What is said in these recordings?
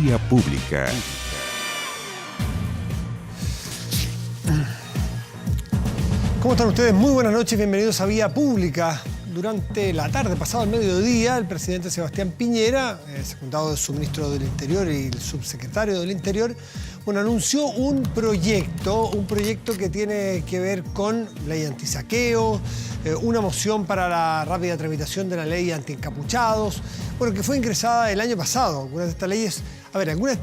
Vía Pública. ¿Cómo están ustedes? Muy buenas noches, bienvenidos a Vía Pública. Durante la tarde, pasado el mediodía, el presidente Sebastián Piñera, secundado de su ministro del Interior y el subsecretario del Interior, anunció un proyecto que tiene que ver con ley antisaqueo, una moción para la rápida tramitación de la ley antiencapuchados, que fue ingresada el año pasado. Algunas de estas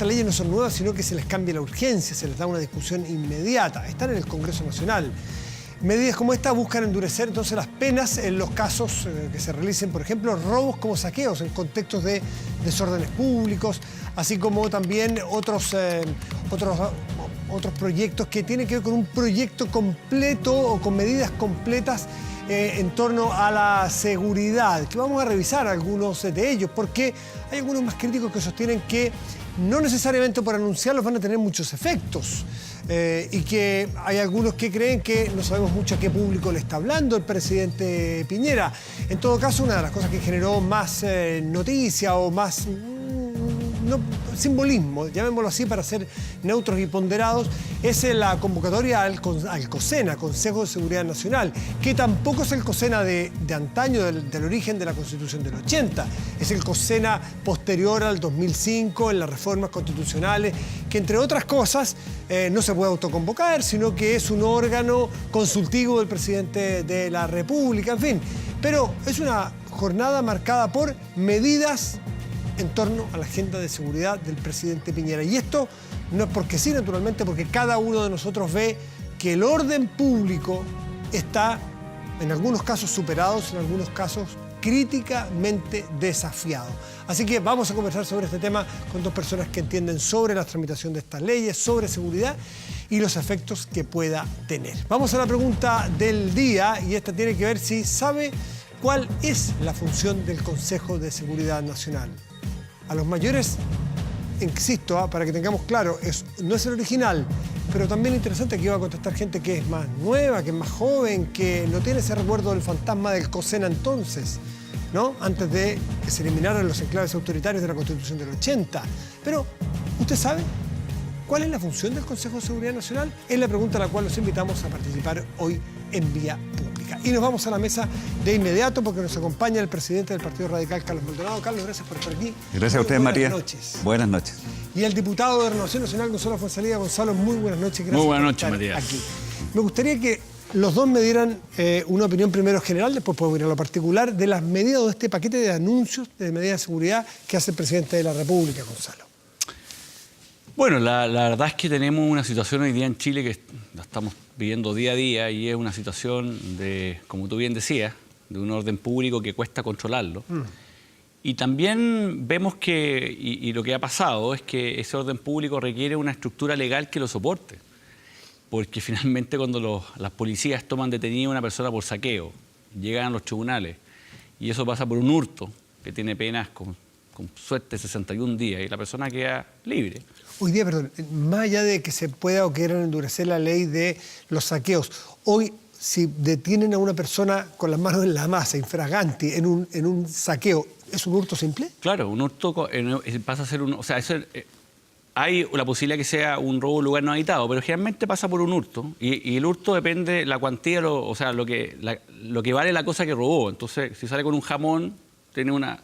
leyes no son nuevas, sino que se les cambia la urgencia, se les da una discusión inmediata. Están en el Congreso Nacional. Medidas como esta buscan endurecer entonces las penas en los casos que se realicen, por ejemplo, robos como saqueos en contextos de desórdenes públicos, así como también otros proyectos que tienen que ver con un proyecto completo o con medidas completas en torno a la seguridad, que vamos a revisar algunos de ellos, porque hay algunos más críticos que sostienen que no necesariamente por anunciarlos van a tener muchos efectos. Y que hay algunos que creen que no sabemos mucho a qué público le está hablando el presidente Piñera. En todo caso, una de las cosas que generó más noticia o más simbolismo, llamémoslo así para ser neutros y ponderados, es la convocatoria al COSENA, Consejo de Seguridad Nacional, que tampoco es el COSENA de antaño, del origen de la Constitución del 80. Es el COSENA posterior al 2005, en las reformas constitucionales, que entre otras cosas no se puede autoconvocar, sino que es un órgano consultivo del presidente de la República, en fin. Pero es una jornada marcada por medidas en torno a la agenda de seguridad del presidente Piñera. Y esto no es porque sí, naturalmente, porque cada uno de nosotros ve que el orden público está, en algunos casos superados, en algunos casos críticamente desafiado. Así que vamos a conversar sobre este tema con dos personas que entienden sobre la tramitación de estas leyes, sobre seguridad y los efectos que pueda tener. Vamos a la pregunta del día, y esta tiene que ver si sabe cuál es la función del Consejo de Seguridad Nacional. A los mayores, insisto, para que tengamos claro, no es el original, pero también interesante que iba a contestar gente que es más nueva, que es más joven, que no tiene ese recuerdo del fantasma del COSENA entonces, ¿no? Antes de que se eliminaran los enclaves autoritarios de la Constitución del 80. Pero, ¿usted sabe cuál es la función del Consejo de Seguridad Nacional? Es la pregunta a la cual los invitamos a participar hoy en Vía Pública. Y nos vamos a la mesa de inmediato porque nos acompaña el presidente del Partido Radical, Carlos Maldonado. Carlos, gracias por estar aquí. Gracias a ustedes, Matías. Buenas noches. Buenas noches. Y el diputado de Renovación Nacional, Gonzalo Fonsalía. Gonzalo, muy buenas noches. Gracias muy buenas por noches, estar Matías. Aquí. Me gustaría que los dos me dieran una opinión primero general, después podemos ir a lo particular, de las medidas de este paquete de anuncios de medidas de seguridad que hace el presidente de la República, Gonzalo. Bueno, la verdad es que tenemos una situación hoy día en Chile que la estamos viviendo día a día, y es una situación de, como tú bien decías, de un orden público que cuesta controlarlo. Y también vemos que, y lo que ha pasado es que ese orden público requiere una estructura legal que lo soporte. Porque finalmente cuando las policías toman detenida a una persona por saqueo, llegan a los tribunales, y eso pasa por un hurto que tiene penas con suerte 61 días, y la persona queda libre. Hoy día, perdón, más allá de que se pueda o quieran endurecer la ley de los saqueos, hoy si detienen a una persona con las manos en la masa, infraganti, en un saqueo, ¿es un hurto simple? Claro, un hurto pasa a ser un... O sea, hay la posibilidad que sea un robo en lugar no habitado, pero generalmente pasa por un hurto, y el hurto depende de la cuantía, lo que vale la cosa que robó. Entonces, si sale con un jamón, tiene una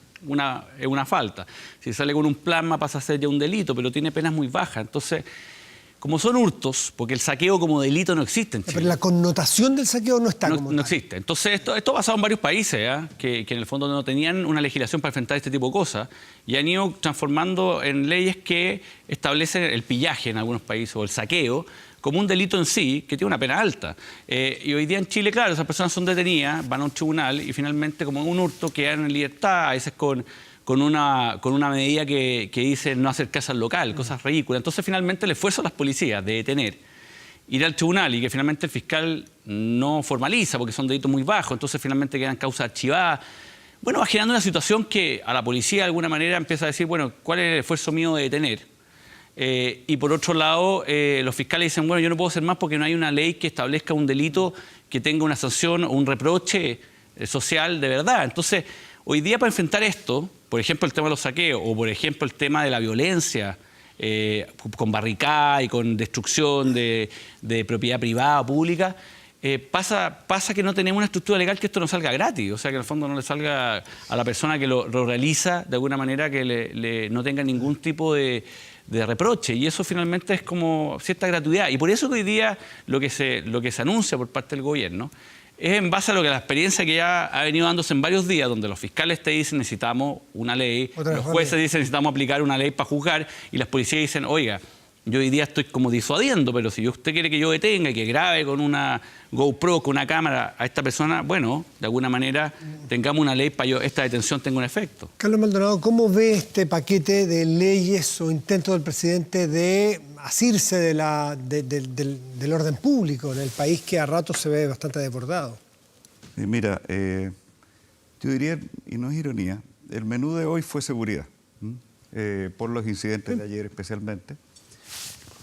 falta. Si sale con un plasma pasa a ser ya un delito, pero tiene penas muy bajas. Entonces, como son hurtos, porque el saqueo como delito no existe en Chile. Pero la connotación del saqueo no está como tal. No existe. Entonces, esto ha pasado en varios países, que en el fondo no tenían una legislación para enfrentar este tipo de cosas, y han ido transformando en leyes que establecen el pillaje en algunos países, o el saqueo, como un delito en sí, que tiene una pena alta. Y hoy día en Chile, claro, esas personas son detenidas, van a un tribunal y finalmente, como un hurto, quedan en libertad, a veces con una medida que dice no acercarse al local, cosas ridículas. Entonces, finalmente, el esfuerzo de las policías de detener, ir al tribunal, y que finalmente el fiscal no formaliza porque son delitos muy bajos, entonces finalmente quedan causas archivadas. Bueno, va generando una situación que a la policía de alguna manera empieza a decir, bueno, ¿cuál es el esfuerzo mío de detener? Y por otro lado, los fiscales dicen, bueno, yo no puedo hacer más porque no hay una ley que establezca un delito que tenga una sanción o un reproche social de verdad. Entonces, Hoy día para enfrentar esto, por ejemplo el tema de los saqueos o por ejemplo el tema de la violencia, con barricada y con destrucción de propiedad privada o pública, pasa que no tenemos una estructura legal que esto no salga gratis, o sea, que en el fondo no le salga a la persona que lo realiza de alguna manera que no tenga ningún tipo de reproche, y eso finalmente es como cierta gratuidad. Y por eso que hoy día lo que se anuncia por parte del gobierno es en base a la experiencia que ya ha venido dándose en varios días, donde los fiscales te dicen necesitamos una ley, los jueces dicen necesitamos aplicar una ley para juzgar, y las policías dicen, oiga, yo hoy día estoy como disuadiendo, pero si usted quiere que yo detenga y que grabe con una GoPro, con una cámara a esta persona, bueno, de alguna manera tengamos una ley para que esta detención tenga un efecto. Carlos Maldonado, ¿cómo ve este paquete de leyes o intentos del presidente de asirse del orden público en el país, que a ratos se ve bastante desbordado? Mira, yo diría, y no es ironía, el menú de hoy fue seguridad, por los incidentes de ayer especialmente.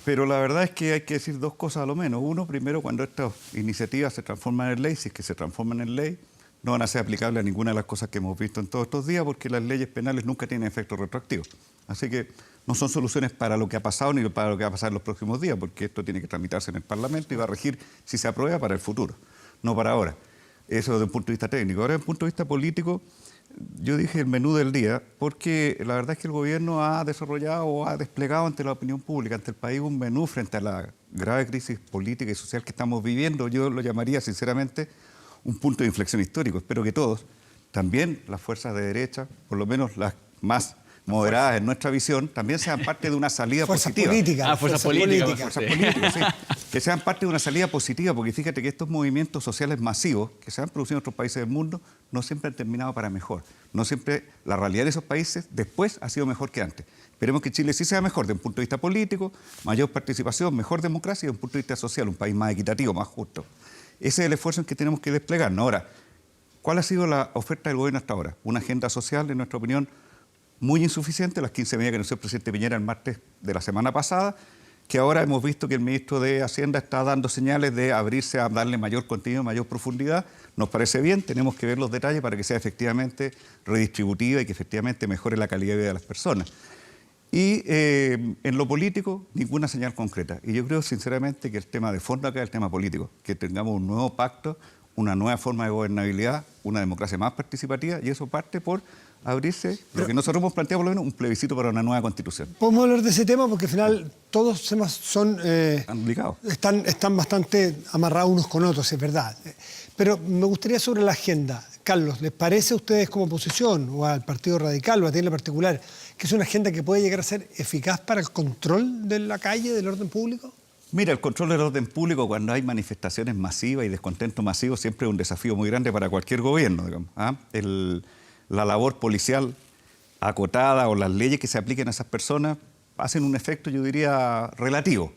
Pero la verdad es que hay que decir dos cosas a lo menos. Uno, primero, cuando estas iniciativas se transforman en ley, si es que se transforman en ley, no van a ser aplicables a ninguna de las cosas que hemos visto en todos estos días, porque las leyes penales nunca tienen efecto retroactivo. Así que no son soluciones para lo que ha pasado ni para lo que va a pasar en los próximos días, porque esto tiene que tramitarse en el Parlamento y va a regir, si se aprueba, para el futuro, no para ahora. Eso desde un punto de vista técnico. Ahora, desde un punto de vista político, yo dije el menú del día, porque la verdad es que el gobierno ha desarrollado o ha desplegado ante la opinión pública, ante el país, un menú frente a la grave crisis política y social que estamos viviendo. Yo lo llamaría, sinceramente, un punto de inflexión histórico. Espero que todos, también las fuerzas de derecha, por lo menos las más moderadas en nuestra visión, también sean parte de una salida positiva. Fuerzas políticas. Fuerzas políticas, sí. Que sean parte de una salida positiva, porque fíjate que estos movimientos sociales masivos que se han producido en otros países del mundo no siempre han terminado para mejor. No siempre la realidad de esos países después ha sido mejor que antes. Esperemos que Chile sí sea mejor desde un punto de vista político, mayor participación, mejor democracia y desde un punto de vista social, un país más equitativo, más justo. Ese es el esfuerzo en que tenemos que desplegarnos. Ahora, ¿cuál ha sido la oferta del gobierno hasta ahora? Una agenda social, en nuestra opinión, muy insuficiente, las 15 medidas que anunció el presidente Piñera el martes de la semana pasada, que ahora hemos visto que el ministro de Hacienda está dando señales de abrirse a darle mayor contenido, mayor profundidad. Nos parece bien, tenemos que ver los detalles para que sea efectivamente redistributiva y que efectivamente mejore la calidad de vida de las personas. Y en lo político, ninguna señal concreta. Y yo creo sinceramente que el tema de fondo acá es el tema político, que tengamos un nuevo pacto, una nueva forma de gobernabilidad, una democracia más participativa, y eso parte por abrirse, lo que nosotros hemos planteado por lo menos, un plebiscito para una nueva constitución. Podemos hablar de ese tema porque al final todos los temas son... están bastante amarrados unos con otros, es verdad. Pero me gustaría sobre la agenda. Carlos, ¿les parece a ustedes como oposición o al Partido Radical o a ti en lo particular que es una agenda que puede llegar a ser eficaz para el control de la calle, del orden público? Mira, el control del orden público cuando hay manifestaciones masivas y descontento masivo siempre es un desafío muy grande para cualquier gobierno, digamos. La labor policial acotada o las leyes que se apliquen a esas personas hacen un efecto, yo diría, relativo.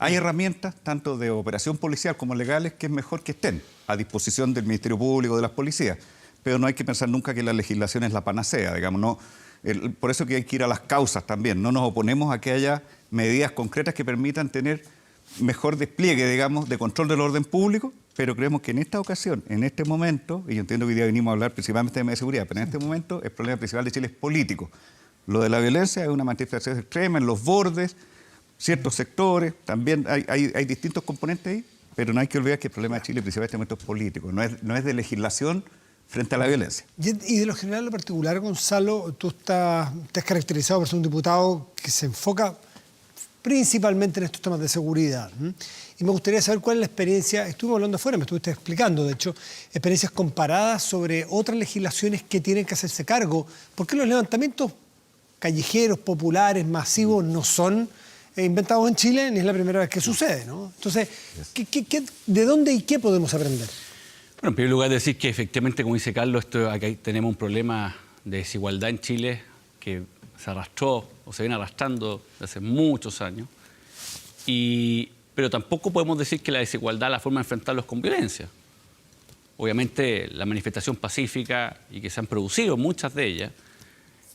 Hay herramientas, tanto de operación policial como legales, que es mejor que estén a disposición del Ministerio Público, de las policías. Pero no hay que pensar nunca que la legislación es la panacea, digamos. No, por eso que hay que ir a las causas también. No nos oponemos a que haya medidas concretas que permitan tener mejor despliegue, digamos, de control del orden público, pero creemos que en esta ocasión, en este momento, y yo entiendo que hoy día venimos a hablar principalmente de seguridad, pero en este momento el problema principal de Chile es político. Lo de la violencia es una manifestación extrema en los bordes, ciertos sectores, también hay distintos componentes ahí, pero no hay que olvidar que el problema de Chile principalmente en este momento es político, no es de legislación frente a la violencia. Y de lo general, en lo particular, Gonzalo, tú te has caracterizado por ser un diputado que se enfoca principalmente en estos temas de seguridad. Y me gustaría saber cuál es la experiencia, estuvimos hablando afuera, me estuviste explicando, de hecho, experiencias comparadas sobre otras legislaciones que tienen que hacerse cargo. ¿Por qué los levantamientos callejeros, populares, masivos, no son inventados en Chile, ni es la primera vez que sucede, ¿no? Entonces, ¿de dónde y qué podemos aprender? Bueno, en primer lugar decir que efectivamente, como dice Carlos, aquí tenemos un problema de desigualdad en Chile que se arrastró o se viene arrastrando desde hace muchos años. Pero tampoco podemos decir que la desigualdad, la forma de enfrentarlo es con violencia. Obviamente la manifestación pacífica y que se han producido muchas de ellas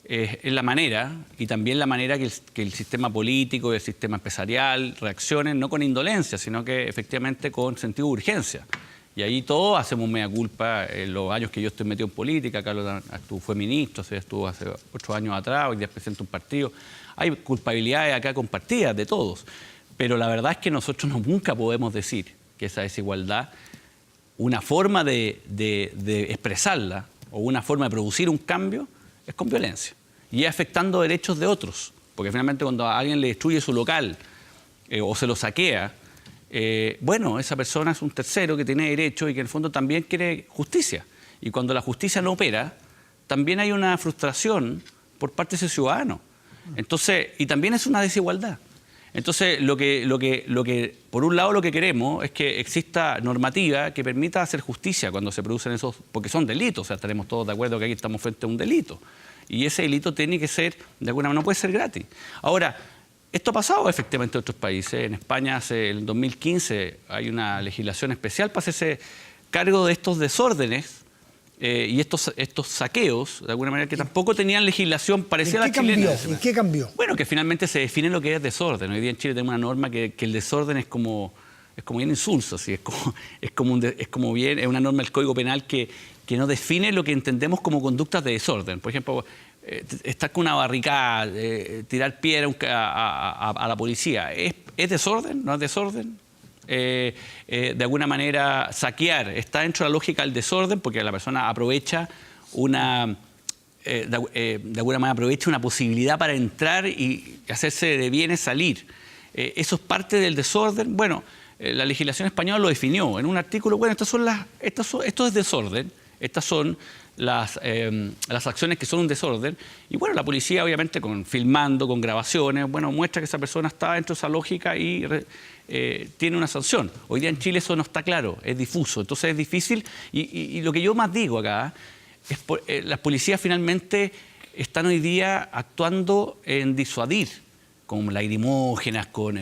es la manera, y también la manera que el sistema político y el sistema empresarial reaccionen no con indolencia, sino que efectivamente con sentido de urgencia. Y ahí todos hacemos mea culpa. En los años que yo estoy metido en política, Carlos fue ministro, estuvo hace 8 años atrás, hoy día presenta un partido. Hay culpabilidades acá compartidas de todos. Pero la verdad es que nosotros nunca podemos decir que esa desigualdad, una forma de expresarla o una forma de producir un cambio es con violencia. Y es afectando derechos de otros. Porque finalmente cuando a alguien le destruye su local o se lo saquea, bueno, esa persona es un tercero que tiene derecho y que en el fondo también quiere justicia. Y cuando la justicia no opera, también hay una frustración por parte de ese ciudadano. Entonces, y también es una desigualdad. Entonces, lo que por un lado lo que queremos es que exista normativa que permita hacer justicia cuando se producen esos, porque son delitos, o sea, estaremos todos de acuerdo que aquí estamos frente a un delito. Y ese delito tiene que ser, de alguna manera, no puede ser gratis. Ahora, esto ha pasado efectivamente en otros países. En España, en el 2015, hay una legislación especial para hacerse cargo de estos desórdenes y estos saqueos, de alguna manera, que tampoco tenían legislación parecida a la chilena. ¿En qué cambió? Bueno, que finalmente se define lo que es desorden. Hoy día en Chile tenemos una norma que el desorden es como bien insulso, ¿sí? es una norma del Código Penal que no define lo que entendemos como conductas de desorden. Por ejemplo, estar con una barricada, tirar piedra a la policía, ¿es desorden? ¿No es desorden? De alguna manera, saquear está dentro de la lógica del desorden porque la persona aprovecha de alguna manera aprovecha una posibilidad para entrar y hacerse de bienes salir. Eso es parte del desorden. Bueno, la legislación española lo definió en un artículo. Bueno, esto es desorden. Estas son las acciones que son un desorden. Y bueno, la policía obviamente filmando, con grabaciones, bueno, muestra que esa persona está dentro de esa lógica y tiene una sanción. Hoy día en Chile eso no está claro, es difuso. Entonces es difícil. Y lo que yo más digo acá es las policías finalmente están hoy día actuando en disuadir, con lacrimógenas, con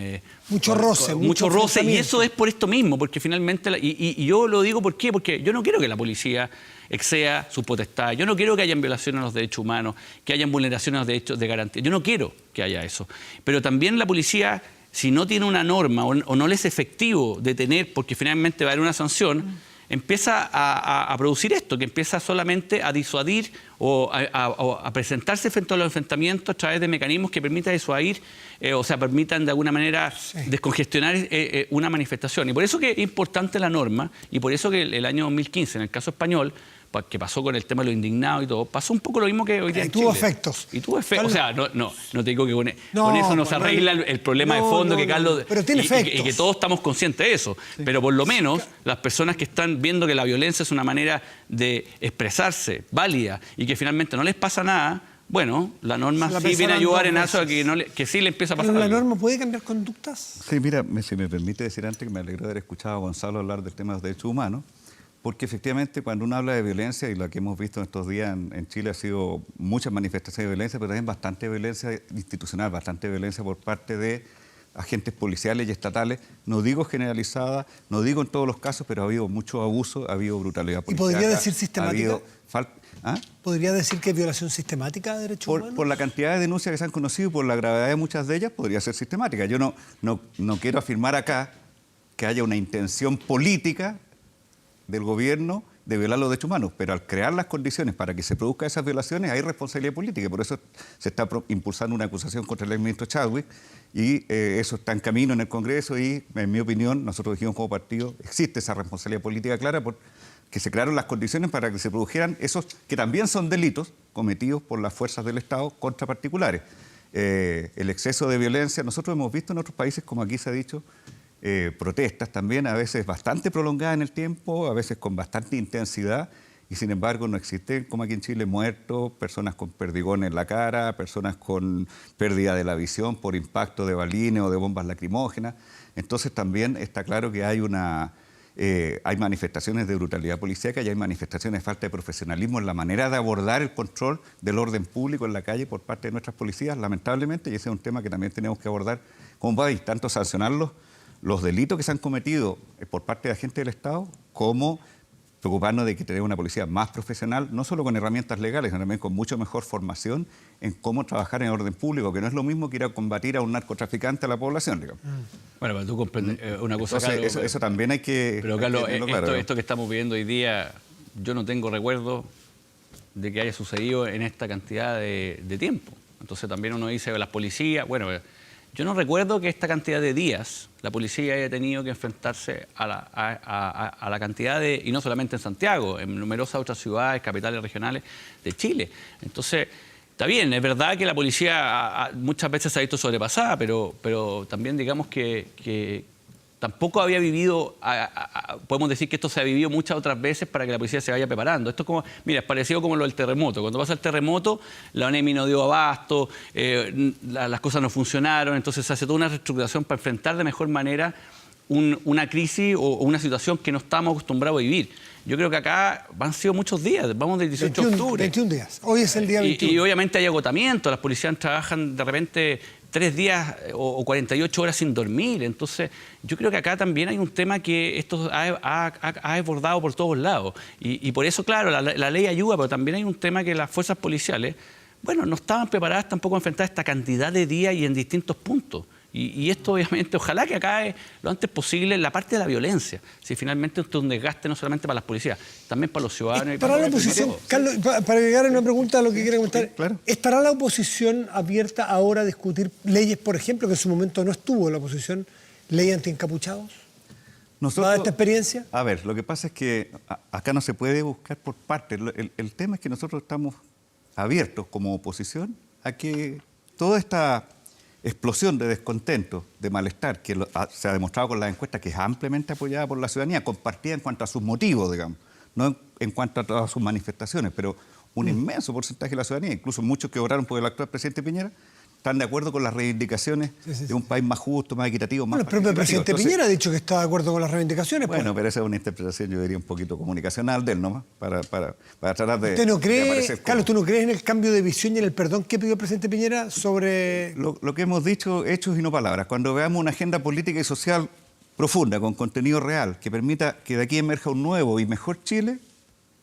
mucho roce, y eso es por esto mismo, porque finalmente, y yo lo digo ¿por qué? Porque yo no quiero que la policía exceda su potestad, yo no quiero que hayan violaciones a los derechos humanos, que hayan vulneraciones a los derechos de garantía, yo no quiero que haya eso, pero también la policía, si no tiene una norma o no le es efectivo detener, porque finalmente va a haber una sanción, empieza a producir esto, que empieza solamente a disuadir o a presentarse frente a los enfrentamientos a través de mecanismos que permitan disuadir, permitan de alguna manera descongestionar una manifestación. Y por eso que es importante la norma, y por eso que el año 2015, en el caso español, que pasó con el tema de lo indignado y todo, pasó un poco lo mismo que hoy día en Chile. Tuvo efectos. Y tuvo efectos. O sea, no te digo que con eso no se arregla el problema de fondo que Carlos... Pero tiene efectos. Y que todos estamos conscientes de eso. Sí. Pero por lo menos las personas que están viendo que la violencia es una manera de expresarse válida y que finalmente no les pasa nada, bueno, la norma sí viene a ayudar en eso, que sí le empieza a pasar. ¿Pero la norma puede cambiar conductas? Sí, mira, si me permite decir antes que me alegro de haber escuchado a Gonzalo hablar del tema de los derechos humanos, porque efectivamente cuando uno habla de violencia, y lo que hemos visto en estos días en Chile ha sido muchas manifestaciones de violencia, pero también bastante violencia institucional, bastante violencia por parte de agentes policiales y estatales, no digo generalizada, no digo en todos los casos, pero ha habido mucho abuso, ha habido brutalidad policial. ¿Y podría decir sistemática? ¿Ah? ¿Podría decir que es violación sistemática de derechos humanos? Por la cantidad de denuncias que se han conocido y por la gravedad de muchas de ellas, podría ser sistemática. Yo no quiero afirmar acá que haya una intención política del gobierno de violar los derechos humanos, pero al crear las condiciones para que se produzcan esas violaciones hay responsabilidad política, por eso se está impulsando una acusación contra el exministro Chadwick y eso está en camino en el Congreso y, en mi opinión, nosotros dijimos como partido, existe esa responsabilidad política clara porque se crearon las condiciones para que se produjeran esos que también son delitos cometidos por las fuerzas del Estado contra particulares. El exceso de violencia, nosotros hemos visto en otros países, como aquí se ha dicho, protestas también, a veces bastante prolongadas en el tiempo, a veces con bastante intensidad, y sin embargo no existen, como aquí en Chile, muertos, personas con perdigones en la cara, personas con pérdida de la visión por impacto de balines o de bombas lacrimógenas. Entonces también está claro que hay manifestaciones de brutalidad policíaca y hay manifestaciones de falta de profesionalismo en la manera de abordar el control del orden público en la calle por parte de nuestras policías, lamentablemente, y ese es un tema que también tenemos que abordar como país, tanto sancionarlos los delitos que se han cometido por parte de agentes del Estado, como preocuparnos de que tenemos una policía más profesional, no solo con herramientas legales, sino también con mucho mejor formación en cómo trabajar en orden público, que no es lo mismo que ir a combatir a un narcotraficante a la población, digamos. Bueno, pero tú comprendes una cosa, Entonces, Carlos, eso también hay que... pero Carlos, hay que tenerlo claro. esto que estamos viviendo hoy día, yo no tengo recuerdo de que haya sucedido en esta cantidad de tiempo. Entonces también uno dice, las policías, bueno, yo no recuerdo que esta cantidad de días la policía haya tenido que enfrentarse a la cantidad de, y no solamente en Santiago, en numerosas otras ciudades, capitales regionales de Chile. Entonces, está bien, es verdad que la policía muchas veces se ha visto sobrepasada, pero también digamos que tampoco había vivido, podemos decir que esto se ha vivido muchas otras veces para que la policía se vaya preparando. Esto es como, mira, es parecido como lo del terremoto. Cuando pasa el terremoto, la ONEMI no dio abasto, las cosas no funcionaron, entonces se hace toda una reestructuración para enfrentar de mejor manera una crisis o una situación que no estamos acostumbrados a vivir. Yo creo que acá han sido muchos días, vamos del 18 de octubre. 21 días, hoy es el día 21. Y obviamente hay agotamiento, las policías trabajan de repente 3 días o 48 horas sin dormir. Entonces, yo creo que acá también hay un tema que esto ha desbordado por todos lados. Y por eso, claro, la ley ayuda, pero también hay un tema que las fuerzas policiales, bueno, no estaban preparadas tampoco a enfrentar esta cantidad de días y en distintos puntos. Y esto, obviamente, ojalá que acabe lo antes posible la parte de la violencia. Si finalmente esto es un desgaste no solamente para las policías, también para los ciudadanos. Y para la oposición, Carlos, para agregar una pregunta a lo que quiere comentar, sí, claro. ¿estará la oposición abierta ahora a discutir leyes, por ejemplo, que en su momento no estuvo la oposición, ley anti-encapuchados? ¿Dada esta experiencia? A ver, lo que pasa es que acá no se puede buscar por partes. El tema es que nosotros estamos abiertos como oposición a que toda esta explosión de descontento, de malestar, que se ha demostrado con las encuestas que es ampliamente apoyada por la ciudadanía, compartida en cuanto a sus motivos, digamos, no en cuanto a todas sus manifestaciones, pero un inmenso porcentaje de la ciudadanía, incluso muchos que votaron por el actual presidente Piñera, están de acuerdo con las reivindicaciones de un país más justo, más equitativo, más participativo. Bueno, el propio presidente Piñera ha dicho que está de acuerdo con las reivindicaciones. Bueno, pero esa es una interpretación, yo diría, un poquito comunicacional de él nomás, para tratar de... ¿Usted no cree, de aparecer Carlos, tú no crees en el cambio de visión y en el perdón que pidió el presidente Piñera sobre...? Lo que hemos dicho, hechos y no palabras. Cuando veamos una agenda política y social profunda, con contenido real, que permita que de aquí emerja un nuevo y mejor Chile,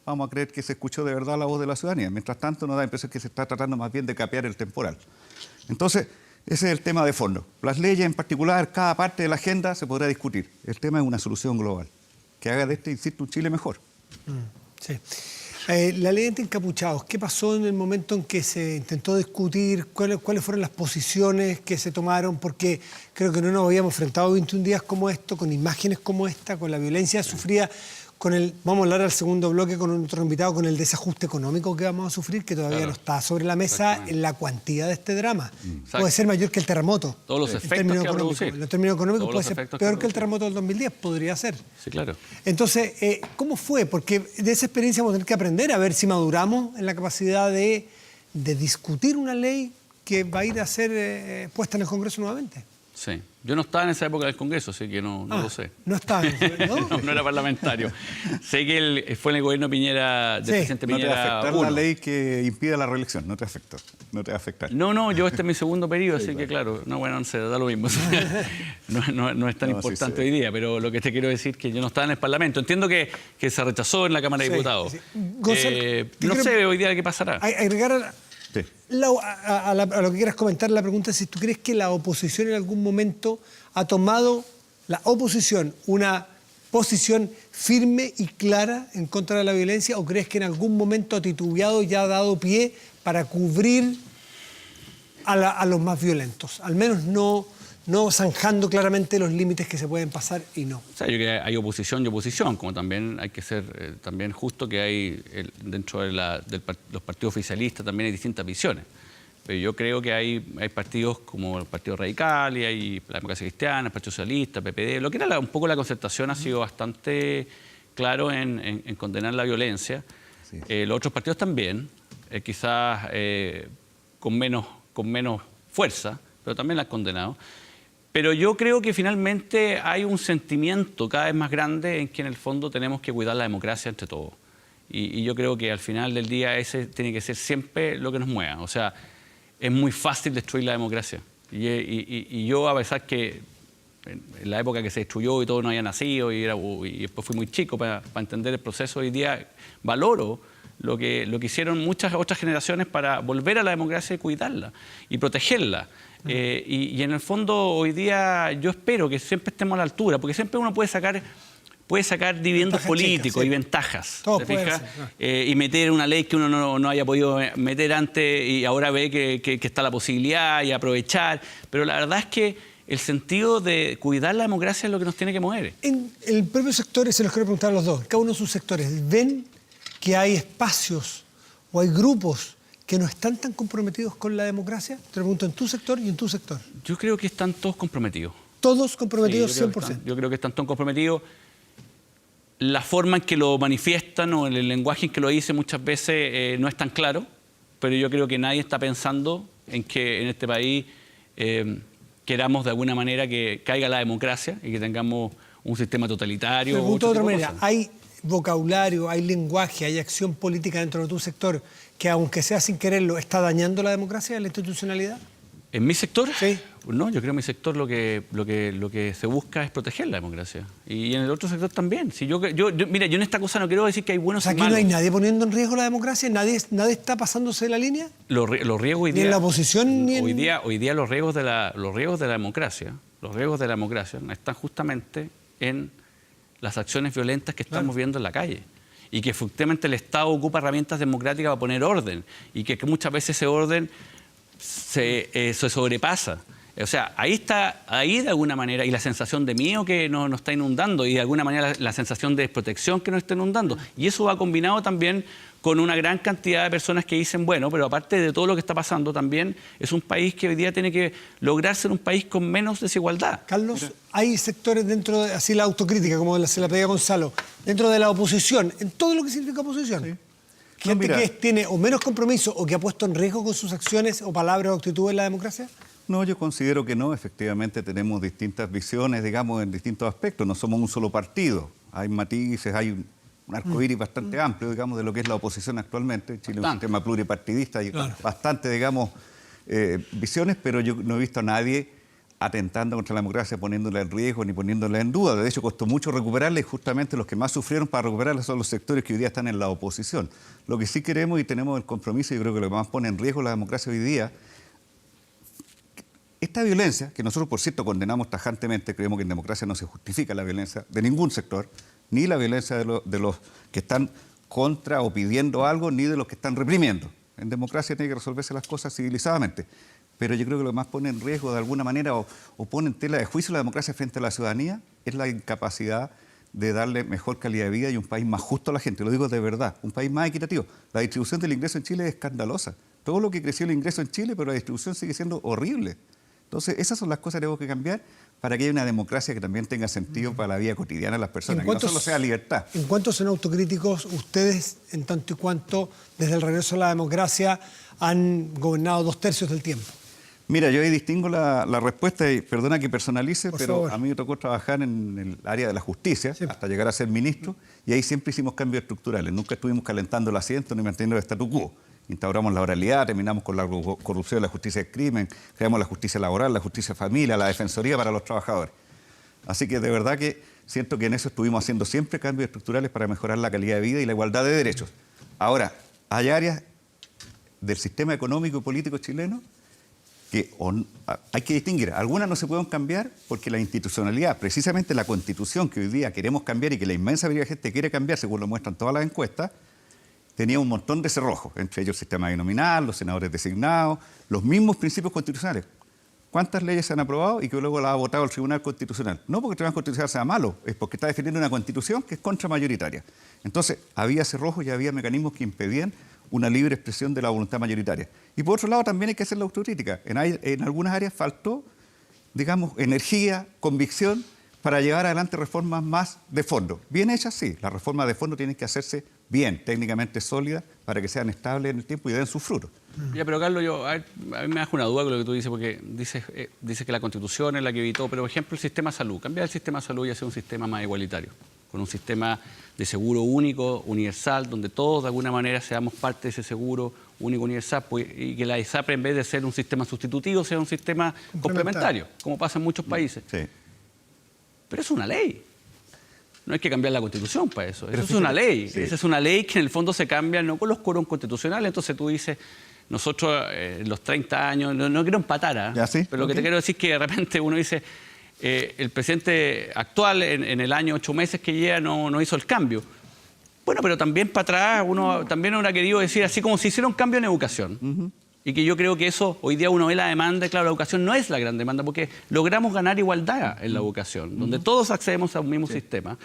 vamos a creer que se escuchó de verdad la voz de la ciudadanía. Mientras tanto, nos da la impresión que se está tratando más bien de capear el temporal. Entonces, ese es el tema de fondo. Las leyes en particular, cada parte de la agenda se podrá discutir. El tema es una solución global, que haga de insisto, un Chile mejor. Sí. La ley de encapuchados, ¿qué pasó en el momento en que se intentó discutir? ¿Cuáles fueron las posiciones que se tomaron? Porque creo que no nos habíamos enfrentado 21 días como esto, con imágenes como esta, con la violencia sufrida, vamos a hablar al segundo bloque con otro invitado, con el desajuste económico que vamos a sufrir, que todavía no está sobre la mesa en la cuantía de este drama. Puede ser mayor que el terremoto. Todos los efectos que va a producir. En términos económicos puede ser peor que el terremoto del 2010, podría ser. Sí, claro. Entonces, ¿cómo fue? Porque de esa experiencia vamos a tener que aprender a ver si maduramos en la capacidad de discutir una ley que va a ir a ser puesta en el Congreso nuevamente. Sí. Yo no estaba en esa época del Congreso, así que no lo sé. No estaba, ¿no? No era parlamentario. Sé que fue en el gobierno Piñera, del presidente Piñera. No te va a afectar la ley que impida la reelección, no te afecta. No te va a afectar. No, yo este es mi segundo periodo, así que claro, no se da lo mismo. No es tan importante hoy día, pero lo que te quiero decir es que yo no estaba en el Parlamento. Entiendo que se rechazó en la Cámara de Diputados. Sí. Gonzalo, no sé hoy día qué pasará. Agregar a lo que quieras comentar, la pregunta es si tú crees que la oposición en algún momento ha tomado, la oposición, una posición firme y clara en contra de la violencia, o crees que en algún momento ha titubeado y ha dado pie para cubrir a los más violentos, al menos no zanjando claramente los límites que se pueden pasar y no. O sea, yo creo que hay oposición y oposición, como también hay que ser también justo que hay dentro de los partidos oficialistas también hay distintas visiones. Pero yo creo que hay partidos como el Partido Radical y hay la Democracia Cristiana, el Partido Socialista, el PPD. Lo que era un poco la concertación ha sido bastante claro en condenar la violencia. Sí. Los otros partidos también, quizás con menos fuerza, pero también la han condenado. Pero yo creo que finalmente hay un sentimiento cada vez más grande en que en el fondo tenemos que cuidar la democracia entre todos. Y yo creo que al final del día ese tiene que ser siempre lo que nos mueva. O sea, es muy fácil destruir la democracia. Y yo, a pesar que en la época que se destruyó y todo no había nacido y después fui muy chico para entender el proceso. Hoy día valoro lo que hicieron muchas otras generaciones para volver a la democracia y cuidarla y protegerla. Y en el fondo hoy día yo espero que siempre estemos a la altura, porque siempre uno puede sacar dividendos políticos, chicas, sí, y ventajas, ¿te fijas? Y meter una ley que uno no haya podido meter antes y ahora ve que está la posibilidad y aprovechar. Pero la verdad es que el sentido de cuidar la democracia es lo que nos tiene que mover. En el propio sector, se los quiero preguntar a los dos, cada uno de sus sectores, ¿ven que hay espacios o hay grupos que no están tan comprometidos con la democracia? Te lo pregunto en tu sector y en tu sector. Yo creo que están todos comprometidos. ¿Todos comprometidos, sí, 100%? Yo creo que están todos comprometidos. La forma en que lo manifiestan o el lenguaje en que lo dicen muchas veces no es tan claro, pero yo creo que nadie está pensando en que en este país queramos de alguna manera que caiga la democracia y que tengamos un sistema totalitario. Pregunto de otra manera, ¿hay vocabulario, hay lenguaje, hay acción política dentro de tu sector que, aunque sea sin quererlo, está dañando la democracia, la institucionalidad? ¿En mi sector? Sí. No, yo creo que en mi sector lo que se busca es proteger la democracia. Y en el otro sector también. Si mira, yo en esta cosa no quiero decir que hay buenos y malos. ¿Aquí no hay nadie poniendo en riesgo la democracia? ¿Nadie está pasándose de la línea? Los riesgos hoy día... Ni en la oposición ni en... Hoy día los riesgos de la democracia están justamente en las acciones violentas que estamos viendo en la calle. Y que efectivamente el Estado ocupa herramientas democráticas para poner orden. Y que muchas veces ese orden se sobrepasa. O sea, ahí de alguna manera, y la sensación de miedo que nos está inundando, y de alguna manera la sensación de desprotección que nos está inundando. Y eso va combinado también con una gran cantidad de personas que dicen, bueno, pero aparte de todo lo que está pasando, también es un país que hoy día tiene que lograr ser un país con menos desigualdad. Carlos, hay sectores dentro de, así la autocrítica, como se la pedía Gonzalo, dentro de la oposición, en todo lo que significa oposición. Sí. ¿Gente que tiene o menos compromiso o que ha puesto en riesgo con sus acciones o palabras o actitudes la democracia? No, yo considero que no. Efectivamente tenemos distintas visiones, digamos, en distintos aspectos. No somos un solo partido. Hay matices, hay un arcoíris bastante amplio, digamos, de lo que es la oposición actualmente. Chile es un sistema pluripartidista y bastante, digamos, visiones, pero yo no he visto a nadie atentando contra la democracia, poniéndola en riesgo ni poniéndola en duda. De hecho, costó mucho recuperarla y justamente los que más sufrieron para recuperarla son los sectores que hoy día están en la oposición. Lo que sí queremos y tenemos el compromiso, y creo que lo que más pone en riesgo la democracia hoy día, esta violencia, que nosotros, por cierto, condenamos tajantemente, creemos que en democracia no se justifica la violencia de ningún sector, ni la violencia de los que están contra o pidiendo algo, ni de los que están reprimiendo. En democracia tiene que resolverse las cosas civilizadamente. Pero yo creo que lo que más pone en riesgo de alguna manera o pone en tela de juicio la democracia frente a la ciudadanía es la incapacidad de darle mejor calidad de vida y un país más justo a la gente. Lo digo de verdad, un país más equitativo. La distribución del ingreso en Chile es escandalosa. Todo lo que creció el ingreso en Chile, pero la distribución sigue siendo horrible. Entonces, esas son las cosas que tenemos que cambiar para que haya una democracia que también tenga sentido para la vida cotidiana de las personas, que no solo sea libertad. ¿En cuánto son autocríticos ustedes, en tanto y cuanto desde el regreso a la democracia han gobernado 2/3 del tiempo? Mira, yo ahí distingo la respuesta y perdona que personalice, Por pero favor. a mí me tocó trabajar en el área de la justicia hasta llegar a ser ministro y ahí siempre hicimos cambios estructurales. Nunca estuvimos calentando el asiento ni manteniendo el statu quo. Instauramos la oralidad, terminamos con la corrupción, la justicia del crimen, creamos la justicia laboral, la justicia de familia, la defensoría para los trabajadores. Así que de verdad que siento que en eso estuvimos haciendo siempre cambios estructurales para mejorar la calidad de vida y la igualdad de derechos. Ahora, hay áreas del sistema económico y político chileno que hay que distinguir. Algunas no se pueden cambiar porque la institucionalidad, precisamente la Constitución que hoy día queremos cambiar y que la inmensa mayoría de gente quiere cambiar, según lo muestran todas las encuestas, tenía un montón de cerrojos, entre ellos el sistema binominal, los senadores designados, los mismos principios constitucionales. ¿Cuántas leyes se han aprobado y que luego las ha votado el Tribunal Constitucional? No porque el Tribunal Constitucional sea malo, es porque está defendiendo una Constitución que es contramayoritaria. Entonces, había cerrojos y había mecanismos que impedían una libre expresión de la voluntad mayoritaria. Y por otro lado, también hay que hacer la autocrítica. En algunas áreas faltó, digamos, energía, convicción para llevar adelante reformas más de fondo. Bien hechas, sí. Las reformas de fondo tienen que hacerse bien, técnicamente sólidas, para que sean estables en el tiempo y den sus frutos. Ya, pero Carlos, a mí me da una duda con lo que tú dices, porque dices que la Constitución es la que evitó, pero por ejemplo el sistema de salud, cambiar el sistema de salud y hacer un sistema más igualitario, con un sistema de seguro único, universal, donde todos de alguna manera seamos parte de ese seguro único, universal, pues, y que la ISAPRE, en vez de ser un sistema sustitutivo, sea un sistema complementario, como pasa en muchos países. Sí. Pero es una ley. No hay que cambiar la Constitución para eso. Pero Eso es una ley. sí. Esa es una ley que en el fondo se cambia no con los quórum constitucionales. Entonces tú dices, nosotros los 30 años, no quiero empatar, ¿ah? Ya, sí. Pero lo que te quiero decir es que de repente uno dice, el presidente actual en el año 8 meses que lleva no hizo el cambio. Bueno, pero también para atrás uno también hubiera querido decir, así como se hicieron cambios en educación. Y que yo creo que eso, hoy día uno ve la demanda, y claro, la educación no es la gran demanda, porque logramos ganar igualdad en la educación, donde todos accedemos a un mismo sistema,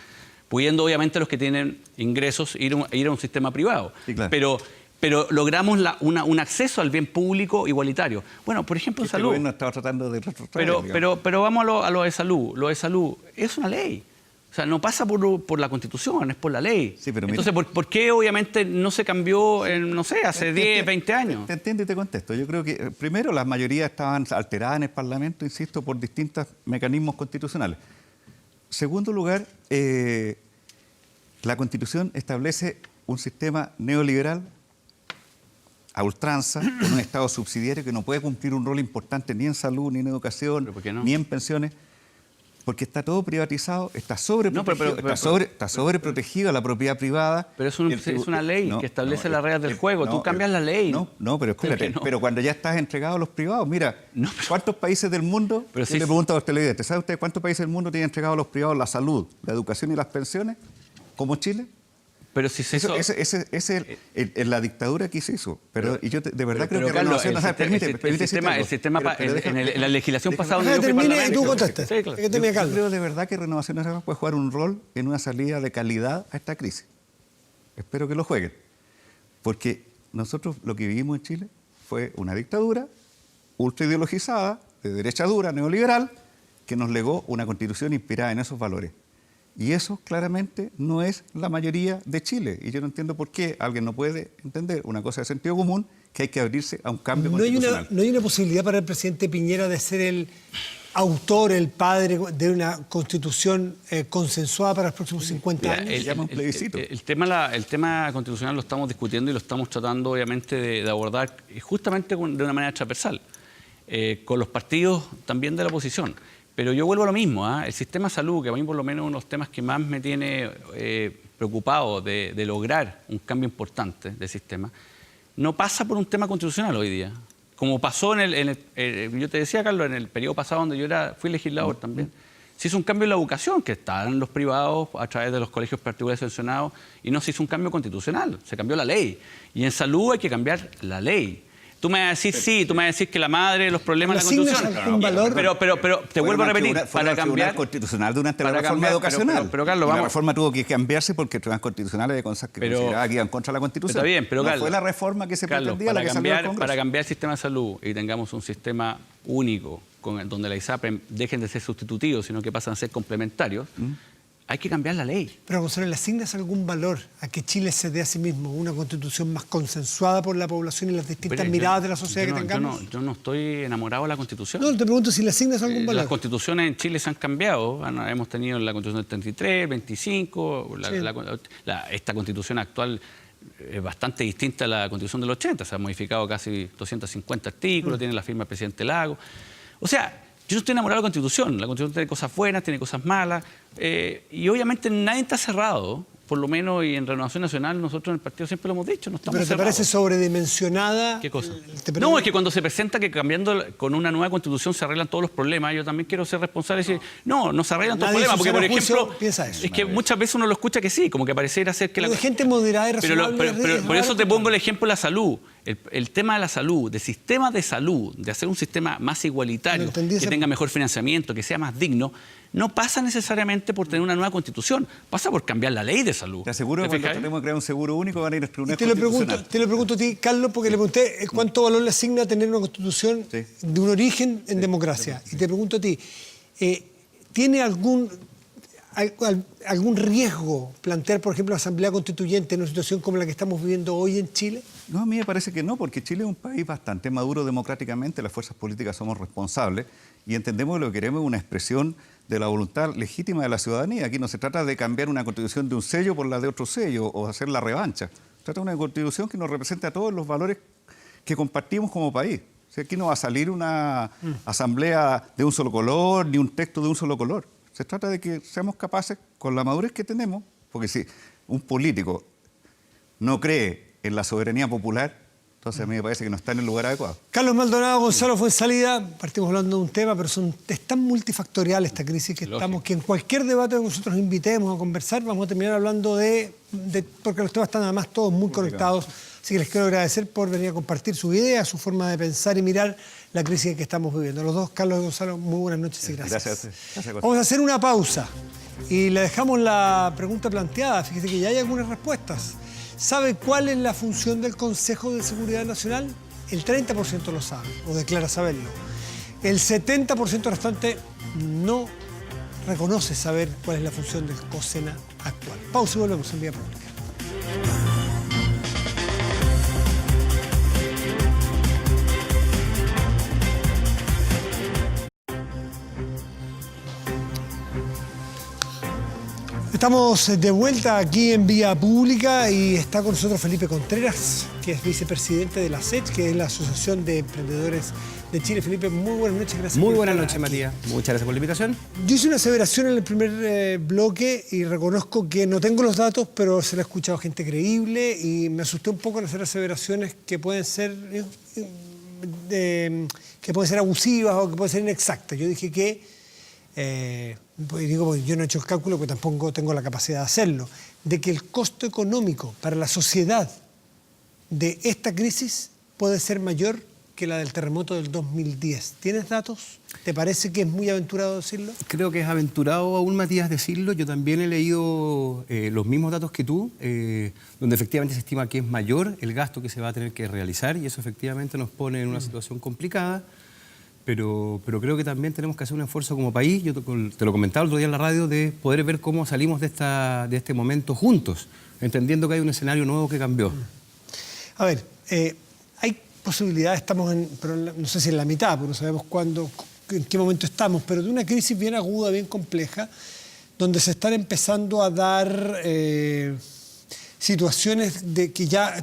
pudiendo obviamente los que tienen ingresos ir a un sistema privado. Sí, claro. Pero logramos un acceso al bien público igualitario. Bueno, por ejemplo, Este salud. gobierno estaba tratando de retrotraer, digamos. Pero vamos a lo de salud. Lo de salud es una ley. O sea, no pasa por la Constitución, es por la ley. Sí, pero mira. Entonces, ¿por qué obviamente no se cambió, no sé, hace 10, 20 años? Te entiendo y te contesto. Yo creo que, primero, las mayorías estaban alteradas en el Parlamento, insisto, por distintos mecanismos constitucionales. Segundo lugar, la Constitución establece un sistema neoliberal a ultranza, con un Estado subsidiario que no puede cumplir un rol importante ni en salud, ni en educación, ¿Pero por qué no? ni en pensiones, porque está todo privatizado, está sobreprotegido, está sobreprotegida la propiedad privada. Pero es una ley que establece las reglas del juego. Tú cambias la ley. No, pero espérate. No. Pero cuando ya estás entregado a los privados, mira, No, ¿cuántos países del mundo? Pero Yo sí, le pregunto a los televidentes, ¿sabe usted cuántos países del mundo tienen entregado a los privados la salud, la educación y las pensiones? ¿Como Chile? Pero si se hizo... Ese es la dictadura que se hizo. Y yo de verdad creo que Carlos, Renovación Nacional la legislación pasada donde yo fui Termine y parlamentario. tú contestas. Sí, claro. Que termine, Yo Carlos. creo de verdad que Renovación Nacional puede jugar un rol en una salida de calidad a esta crisis. Espero que lo jueguen. Porque nosotros lo que vivimos en Chile fue una dictadura ultra ideologizada, de derecha dura, neoliberal, que nos legó una constitución inspirada en esos valores. Y eso claramente no es la mayoría de Chile. Y yo no entiendo por qué alguien no puede entender una cosa de sentido común, que hay que abrirse a un cambio constitucional. ¿No hay una posibilidad para el presidente Piñera de ser el autor, el padre de una constitución consensuada para los próximos 50 años? llama un plebiscito. El tema constitucional lo estamos discutiendo y lo estamos tratando obviamente de abordar justamente de una manera transversal, con los partidos también de la oposición. Pero yo vuelvo a lo mismo, el sistema de salud, que a mí por lo menos uno de los temas que más me tiene preocupado de lograr un cambio importante del sistema, no pasa por un tema constitucional hoy día. Como pasó yo te decía, Carlos, en el periodo pasado donde fui legislador también, se hizo un cambio en la educación, que estaban los privados a través de los colegios particulares sancionados, y no se hizo un cambio constitucional, se cambió la ley. Y en salud hay que cambiar la ley. Tú me vas a decir, sí, tú me vas a decir que la madre, los problemas de la Constitución. Algún valor? Pero te vuelvo a repetir, para cambiar... constitucional durante la para reforma cambiar, educacional. pero Carlos, la vamos... reforma tuvo que cambiarse porque el Tribunal Constitucional de cosas que consideraba que iban contra la Constitución. Está bien, pero no Carlos, fue la reforma que se Carlos, pretendía la que salió del Congreso. para cambiar el sistema de salud y tengamos un sistema único donde la ISAPRE dejen de ser sustitutivos, sino que pasan a ser complementarios, hay que cambiar la ley. Pero, Gonzalo, ¿le asignas algún valor a que Chile se dé a sí mismo una constitución más consensuada por la población y las distintas miradas de la sociedad que tengamos? Yo no estoy enamorado de la Constitución. No, te pregunto si le asignas algún valor. Las constituciones en Chile se han cambiado. Hemos tenido la Constitución del 33, 25, esta Constitución actual es bastante distinta a la Constitución del 80. Se han modificado casi 250 artículos, tiene la firma del presidente Lago. O sea, yo no estoy enamorado de la Constitución. La Constitución tiene cosas buenas, tiene cosas malas. Y obviamente nadie está cerrado. Por lo menos, y en Renovación Nacional, nosotros en el partido siempre lo hemos dicho, no estamos ¿Pero te cerrados. parece sobredimensionada? ¿Qué cosa? No, es que cuando se presenta que cambiando con una nueva Constitución se arreglan todos los problemas, yo también quiero ser responsable y decir, no se arreglan todos los problemas. Porque, por ejemplo, es que muchas veces uno lo escucha que sí, como que pareciera ser que de gente moderada y razonable. Pero por eso te pongo el ejemplo de la salud. El tema de la salud, de sistema de salud, de hacer un sistema más igualitario, que tenga mejor financiamiento, que sea más digno, no pasa necesariamente por tener una nueva Constitución, pasa por cambiar la ley de salud. Te aseguro que cuando tenemos que crear un seguro único van a ir a tribunales te lo pregunto a ti, Carlos, porque le pregunté cuánto valor le asigna tener una Constitución de un origen en democracia. Y te pregunto a ti, ¿tiene algún riesgo plantear, por ejemplo, la Asamblea Constituyente en una situación como la que estamos viviendo hoy en Chile? No, a mí me parece que no, porque Chile es un país bastante maduro democráticamente, las fuerzas políticas somos responsables y entendemos que lo que queremos es una expresión de la voluntad legítima de la ciudadanía. Aquí no se trata de cambiar una constitución de un sello por la de otro sello o hacer la revancha. Se trata de una constitución que nos represente a todos los valores que compartimos como país. O sea, aquí no va a salir una asamblea de un solo color ni un texto de un solo color. Se trata de que seamos capaces, con la madurez que tenemos, porque si un político no cree en la soberanía popular, entonces a mí me parece que no está en el lugar adecuado. Carlos Maldonado, Gonzalo Fuenzalida, partimos hablando de un tema, pero es tan multifactorial esta crisis que que en cualquier debate que nosotros invitemos a conversar, vamos a terminar hablando porque los temas están además todos muy conectados. Así que les quiero agradecer por venir a compartir sus ideas, su forma de pensar y mirar la crisis que estamos viviendo. Los dos, Carlos y Gonzalo, muy buenas noches y gracias. Gracias. Vamos a hacer una pausa y le dejamos la pregunta planteada. Fíjese que ya hay algunas respuestas. ¿Sabe cuál es la función del Consejo de Seguridad Nacional? El 30% lo sabe o declara saberlo. El 70% restante no reconoce saber cuál es la función del COSENA actual. Pausa y volvemos en Vía Pública. Estamos de vuelta aquí en Vía Pública y está con nosotros Felipe Contreras, que es vicepresidente de la ASECH, que es la Asociación de Emprendedores de Chile. Felipe, muy buenas noches, gracias. Muy buenas noches, Matías. Muchas gracias por la invitación. Yo hice una aseveración en el primer bloque y reconozco que no tengo los datos, pero se lo he escuchado a gente creíble y me asusté un poco en hacer aseveraciones que pueden ser abusivas o que pueden ser inexactas. Yo dije que yo no he hecho el cálculo porque tampoco tengo la capacidad de hacerlo, de que el costo económico para la sociedad de esta crisis puede ser mayor que la del terremoto del 2010. ¿Tienes datos? ¿Te parece que es muy aventurado decirlo? Creo que es aventurado aún, Matías, decirlo. Yo también he leído los mismos datos que tú, donde efectivamente se estima que es mayor el gasto que se va a tener que realizar y eso efectivamente nos pone en una situación complicada. Pero creo que también tenemos que hacer un esfuerzo como país, yo te lo comentaba el otro día en la radio, de poder ver cómo salimos de este momento juntos, entendiendo que hay un escenario nuevo que cambió. A ver, hay posibilidades, pero no sé si en la mitad, porque no sabemos en qué momento estamos, pero de una crisis bien aguda, bien compleja, donde se están empezando a dar situaciones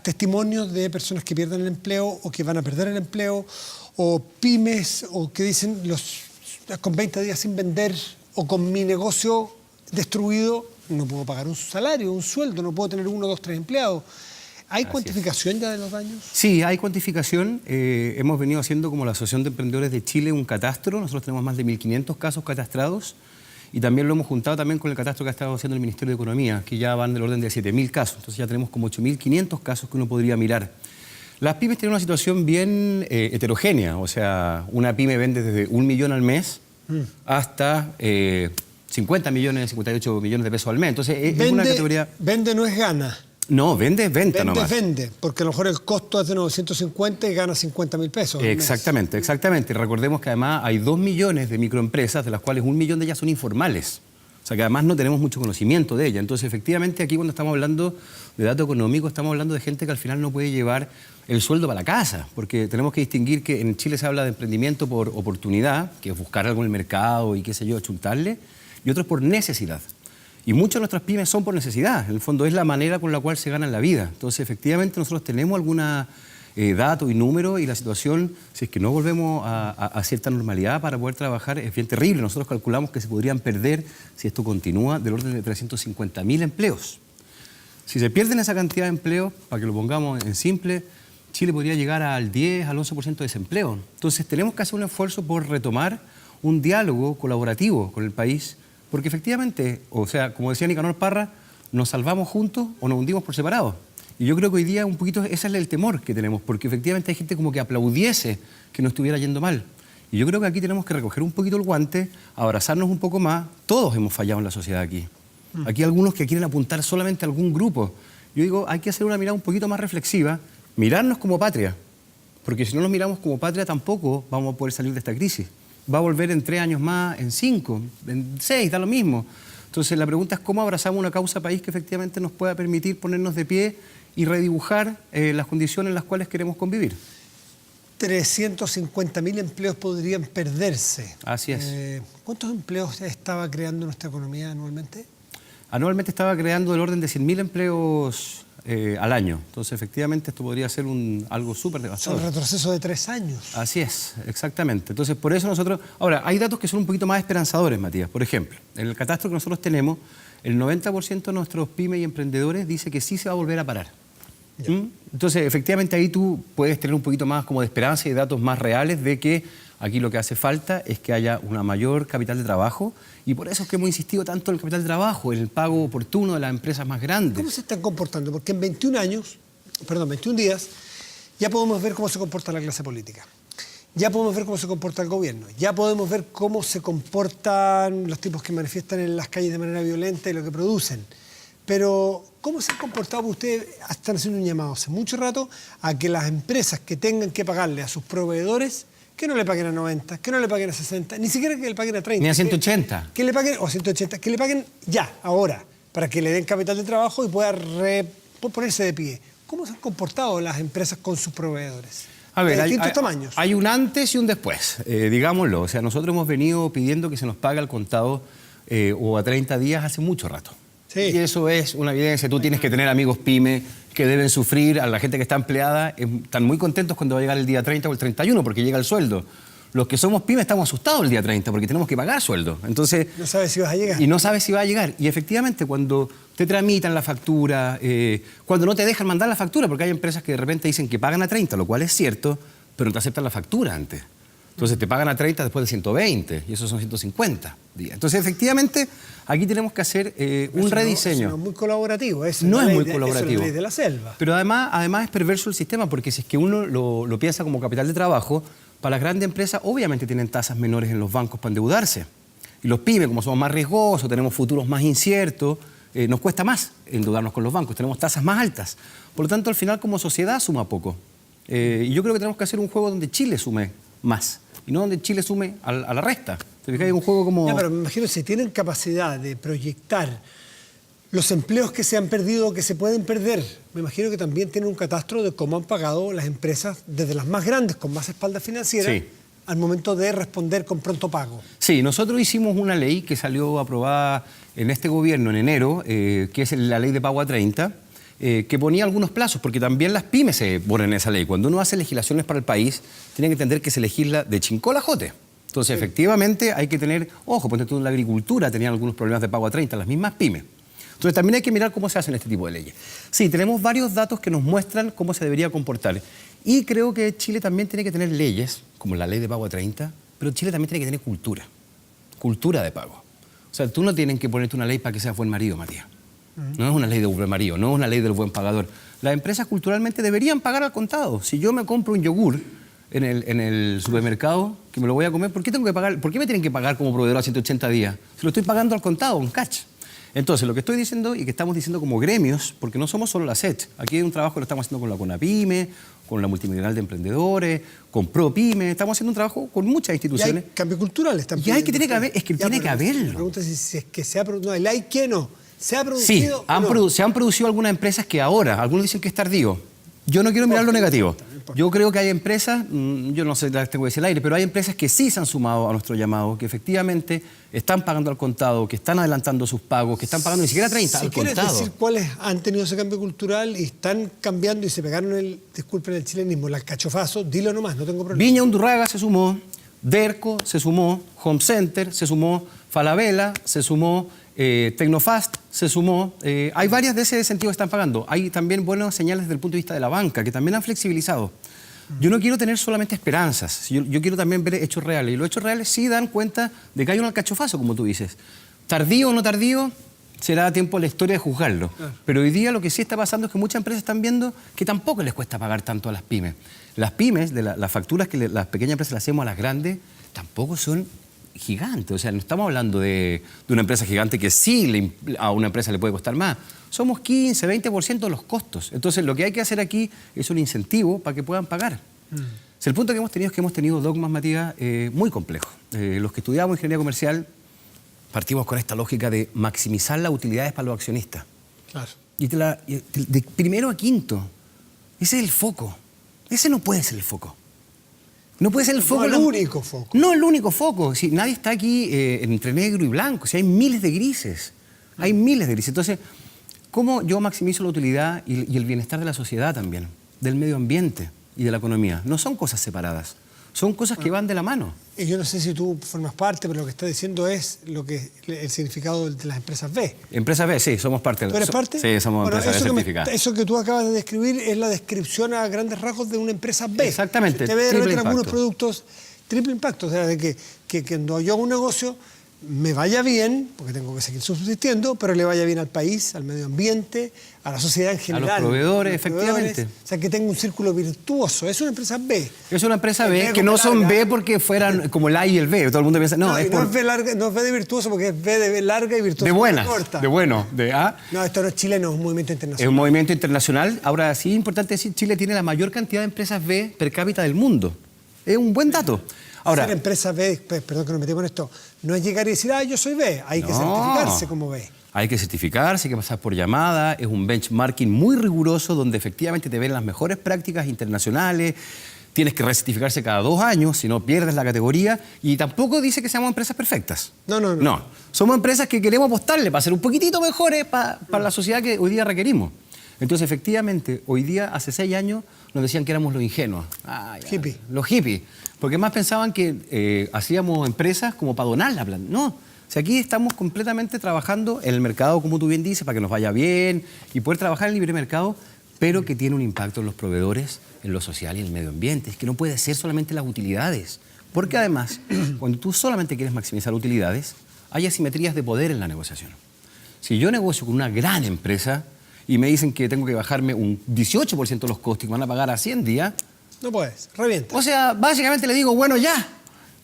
testimonios de personas que pierden el empleo o que van a perder el empleo, o pymes, o que dicen con 20 días sin vender, o con mi negocio destruido, no puedo pagar un salario, un sueldo, no puedo tener 1, 2, 3 empleados. ¿Hay cuantificación ya de los daños? Sí, hay cuantificación. Hemos venido haciendo como la Asociación de Emprendedores de Chile un catastro. Nosotros tenemos más de 1.500 casos catastrados y también lo hemos juntado también con el catastro que ha estado haciendo el Ministerio de Economía, que ya van del orden de 7.000 casos. Entonces ya tenemos como 8.500 casos que uno podría mirar. Las pymes tienen una situación bien heterogénea, o sea, una pyme vende desde 1 millón al mes hasta 50 millones, 58 millones de pesos al mes. Entonces es una categoría... Vende no es gana. No, vende es venta nomás. Vende, porque a lo mejor el costo es de 950 y gana 50.000 pesos. Exactamente. Recordemos que además hay 2 millones de microempresas, de las cuales 1 millón de ellas son informales. O sea que además no tenemos mucho conocimiento de ellas. Entonces, efectivamente, aquí cuando estamos hablando de dato económico, estamos hablando de gente que al final no puede llevar el sueldo para la casa, porque tenemos que distinguir que en Chile se habla de emprendimiento por oportunidad, que es buscar algo en el mercado y qué sé yo, achuntarle, y otros por necesidad. Y muchas de nuestras pymes son por necesidad. En el fondo es la manera con la cual se ganan la vida. Entonces, efectivamente, nosotros tenemos alguna dato y número y la situación, si es que no volvemos a cierta normalidad para poder trabajar, es bien terrible. Nosotros calculamos que se podrían perder, si esto continúa, del orden de 350.000 empleos. Si se pierden esa cantidad de empleos, para que lo pongamos en simple, Chile podría llegar al 10, al 11% de desempleo. Entonces tenemos que hacer un esfuerzo por retomar un diálogo colaborativo con el país, porque efectivamente, o sea, como decía Nicanor Parra, nos salvamos juntos o nos hundimos por separado. Y yo creo que hoy día un poquito ese es el temor que tenemos, porque efectivamente hay gente como que aplaudiese que nos estuviera yendo mal. Y yo creo que aquí tenemos que recoger un poquito el guante, abrazarnos un poco más. Todos hemos fallado en la sociedad aquí. Aquí hay algunos que quieren apuntar solamente a algún grupo. Yo digo, hay que hacer una mirada un poquito más reflexiva, mirarnos como patria, porque si no nos miramos como patria tampoco vamos a poder salir de esta crisis. Va a volver en 3 años más, en 5, en 6, da lo mismo. Entonces la pregunta es cómo abrazamos una causa país que efectivamente nos pueda permitir ponernos de pie y redibujar las condiciones en las cuales queremos convivir. 350.000 empleos podrían perderse. Así es. ¿Cuántos empleos estaba creando nuestra economía anualmente? Anualmente estaba creando del orden de 100.000 empleos al año. Entonces, efectivamente, esto podría ser algo súper devastador. Un retroceso de 3 años. Así es, exactamente. Entonces, por eso nosotros... Ahora, hay datos que son un poquito más esperanzadores, Matías. Por ejemplo, en el catastro que nosotros tenemos, el 90% de nuestros pymes y emprendedores dice que sí se va a volver a parar. Entonces, efectivamente, ahí tú puedes tener un poquito más como de esperanza y datos más reales de que aquí lo que hace falta es que haya una mayor capital de trabajo, y por eso es que hemos insistido tanto en el capital de trabajo, en el pago oportuno de las empresas más grandes. ¿Cómo se están comportando? Porque en 21 días, ya podemos ver cómo se comporta la clase política. Ya podemos ver cómo se comporta el gobierno. Ya podemos ver cómo se comportan los tipos que manifiestan en las calles de manera violenta y lo que producen. Pero, ¿cómo se han comportado? Ustedes están haciendo un llamado hace mucho rato a que las empresas que tengan que pagarle a sus proveedores, que no le paguen a 90, que no le paguen a 60, ni siquiera que le paguen a 30. Ni a 180. Que le paguen, o 180, que le paguen ya, ahora, para que le den capital de trabajo y pueda ponerse de pie. ¿Cómo se han comportado las empresas con sus proveedores? A ver, de distintos tamaños. Hay un antes y un después, digámoslo. O sea, nosotros hemos venido pidiendo que se nos pague al contado o a 30 días hace mucho rato. Sí. Y eso es una evidencia. Tú tienes que tener amigos pyme que deben sufrir, a la gente que está empleada, están muy contentos cuando va a llegar el día 30 o el 31 porque llega el sueldo. Los que somos pymes estamos asustados el día 30 porque tenemos que pagar sueldo. Entonces, no sabes si vas a llegar. Y no sabes si va a llegar. Y efectivamente, cuando te tramitan la factura, cuando no te dejan mandar la factura, porque hay empresas que de repente dicen que pagan a 30, lo cual es cierto, pero no te aceptan la factura antes. Entonces te pagan a 30 después de 120, y esos son 150 días. Entonces, efectivamente, aquí tenemos que hacer un rediseño. No es muy colaborativo. No es muy colaborativo. Eso es la ley de la selva. Pero además es perverso el sistema, porque si es que uno lo piensa como capital de trabajo, para las grandes empresas obviamente tienen tasas menores en los bancos para endeudarse. Y los pymes, como somos más riesgosos, tenemos futuros más inciertos, nos cuesta más endeudarnos con los bancos, tenemos tasas más altas. Por lo tanto, al final, como sociedad, suma poco. Y yo creo que tenemos que hacer un juego donde Chile sume más, y no donde Chile sume a la resta. ¿Te fijas? Hay un juego como... Ya, pero me imagino, si tienen capacidad de proyectar los empleos que se han perdido o que se pueden perder, me imagino que también tienen un catastro de cómo han pagado las empresas, desde las más grandes, con más espalda financiera, sí, al momento de responder con pronto pago. Sí, nosotros hicimos una ley que salió aprobada en este gobierno en enero, que es la ley de pago a 30, que ponía algunos plazos, porque también las pymes se ponen en esa ley. Cuando uno hace legislaciones para el país, tiene que entender que se legisla de Chincola a Jote. Entonces, sí, efectivamente, hay que tener, ojo, ponte tú en la agricultura, tenían algunos problemas de pago a 30, las mismas pymes. Entonces, también hay que mirar cómo se hacen este tipo de leyes. Sí, tenemos varios datos que nos muestran cómo se debería comportar. Y creo que Chile también tiene que tener leyes, como la ley de pago a 30, pero Chile también tiene que tener cultura de pago. O sea, tú no tienes que ponerte una ley para que seas buen marido, Matías. No es una ley de buen marido, no es una ley del buen pagador. Las empresas culturalmente deberían pagar al contado. Si yo me compro un yogur en el supermercado, que me lo voy a comer, ¿por qué tengo que pagar? ¿Por qué me tienen que pagar como proveedor a 180 días? Si lo estoy pagando al contado, en cash. Entonces, lo que estoy diciendo y que estamos diciendo como gremios, porque no somos solo la SET, aquí hay un trabajo que lo estamos haciendo con la CONAPYME, con la Multimillonaria de Emprendedores, con ProPyme, estamos haciendo un trabajo con muchas instituciones. Y hay cambio cultural. Y hay que tiene que haber, es que ya, tiene que haberlo. La pregunta es si es que se ha producido, no, el hay que no. ¿Se ha producido? Sí, se han producido algunas empresas que ahora, algunos dicen que es tardío. Yo no quiero mirar lo negativo. Yo creo que hay empresas, yo no sé, las tengo que decir al aire, pero hay empresas que sí se han sumado a nuestro llamado, que efectivamente están pagando al contado, que están adelantando sus pagos, que están pagando ni siquiera 30 al contado. ¿Quieres decir cuáles han tenido ese cambio cultural y están cambiando y se pegaron disculpen el chilenismo, el alcachofazo? Dilo nomás, no tengo problema. Viña Undurraga se sumó, Derco se sumó, Home Center se sumó, Falabella se sumó, Tecnofast se sumó. Hay varias de ese sentido que están pagando. Hay también buenas señales desde el punto de vista de la banca, que también han flexibilizado. Yo no quiero tener solamente esperanzas, yo quiero también ver hechos reales. Y los hechos reales sí dan cuenta de que hay un alcachofazo, como tú dices. Tardío o no tardío, será tiempo en la historia de juzgarlo. Pero hoy día lo que sí está pasando es que muchas empresas están viendo que tampoco les cuesta pagar tanto a las pymes. Las pymes, las facturas que las pequeñas empresas le hacemos a las grandes, tampoco son gigante, o sea, no estamos hablando de una empresa gigante que sí a una empresa le puede costar más. Somos 15, 20% de los costos. Entonces, lo que hay que hacer aquí es un incentivo para que puedan pagar. El punto que hemos tenido es que hemos tenido dogmas, Matías, muy complejos. Los que estudiamos ingeniería comercial partimos con esta lógica de maximizar las utilidades para los accionistas. Claro. Y de primero a quinto, ese es el foco. Ese no puede ser el foco. No puede ser el foco. No el único foco. No el único foco. Si nadie está aquí entre negro y blanco. Si hay miles de grises. Hay miles de grises. Entonces, cómo yo maximizo la utilidad y el bienestar de la sociedad también, del medio ambiente y de la economía. No son cosas separadas, son cosas que van de la mano. Y yo no sé si tú formas parte, pero lo que estás diciendo es el significado de las empresas B. Empresas B, sí, somos parte. ¿Tú eres parte? Sí, somos empresas B certificadas. Eso que tú acabas de describir es la descripción a grandes rasgos de una empresa B. Exactamente. Usted ve de repente algunos productos triple impacto, o sea, de que cuando yo hago un negocio me vaya bien, porque tengo que seguir subsistiendo, pero le vaya bien al país, al medio ambiente, a la sociedad en general. A los proveedores, efectivamente. O sea, que tenga un círculo virtuoso. Es una empresa B. Es una empresa B, que no son B porque fueran como el A y el B. Todo el mundo piensa, no, es por... No es B larga, no es B de virtuoso porque es B de B larga y virtuoso de buenas, corta. de bueno, de A. No, esto no es chileno, es un movimiento internacional. Es un movimiento internacional. Ahora sí, es importante decir, Chile tiene la mayor cantidad de empresas B per cápita del mundo. Es un buen dato. Ahora, ser empresa B, perdón que nos metemos en esto, no es llegar y decir, yo soy B, hay que certificarse como B. Hay que certificarse, hay que pasar por llamada, es un benchmarking muy riguroso donde efectivamente te ven las mejores prácticas internacionales, tienes que recertificarse cada 2 años, si no pierdes la categoría, y tampoco dice que seamos empresas perfectas. No, somos empresas que queremos apostarle para ser un poquitito mejores para la sociedad que hoy día requerimos. Entonces, efectivamente, hoy día, hace 6 años, nos decían que éramos los ingenuos. Hippie. Los hippies. Porque más pensaban que hacíamos empresas como para donar la planta. No. O sea, aquí estamos completamente trabajando en el mercado, como tú bien dices, para que nos vaya bien y poder trabajar en el libre mercado, pero que tiene un impacto en los proveedores, en lo social y en el medio ambiente. Es que no puede ser solamente las utilidades. Porque además, cuando tú solamente quieres maximizar utilidades, hay asimetrías de poder en la negociación. Si yo negocio con una gran empresa y me dicen que tengo que bajarme un 18% de los costos y me van a pagar a 100 días... No puedes, revienta. O sea, básicamente le digo, bueno, ya.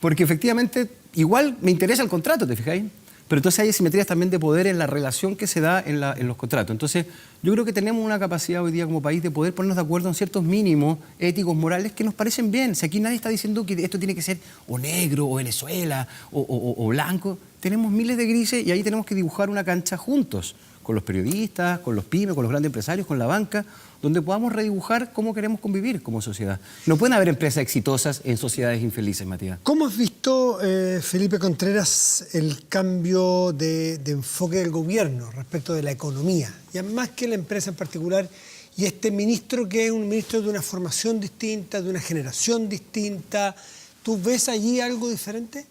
Porque efectivamente, igual me interesa el contrato, ¿te fijáis? Pero entonces hay asimetrías también de poder en la relación que se da en los contratos. Entonces, yo creo que tenemos una capacidad hoy día como país de poder ponernos de acuerdo en ciertos mínimos éticos, morales, que nos parecen bien. Si aquí nadie está diciendo que esto tiene que ser o negro, o Venezuela, o blanco. Tenemos miles de grises y ahí tenemos que dibujar una cancha juntos, con los periodistas, con los pymes, con los grandes empresarios, con la banca, donde podamos redibujar cómo queremos convivir como sociedad. No pueden haber empresas exitosas en sociedades infelices, Matías. ¿Cómo has visto, Felipe Contreras, el cambio de enfoque del gobierno respecto de la economía? Y más que la empresa en particular, y este ministro que es un ministro de una formación distinta, de una generación distinta, ¿tú ves allí algo diferente?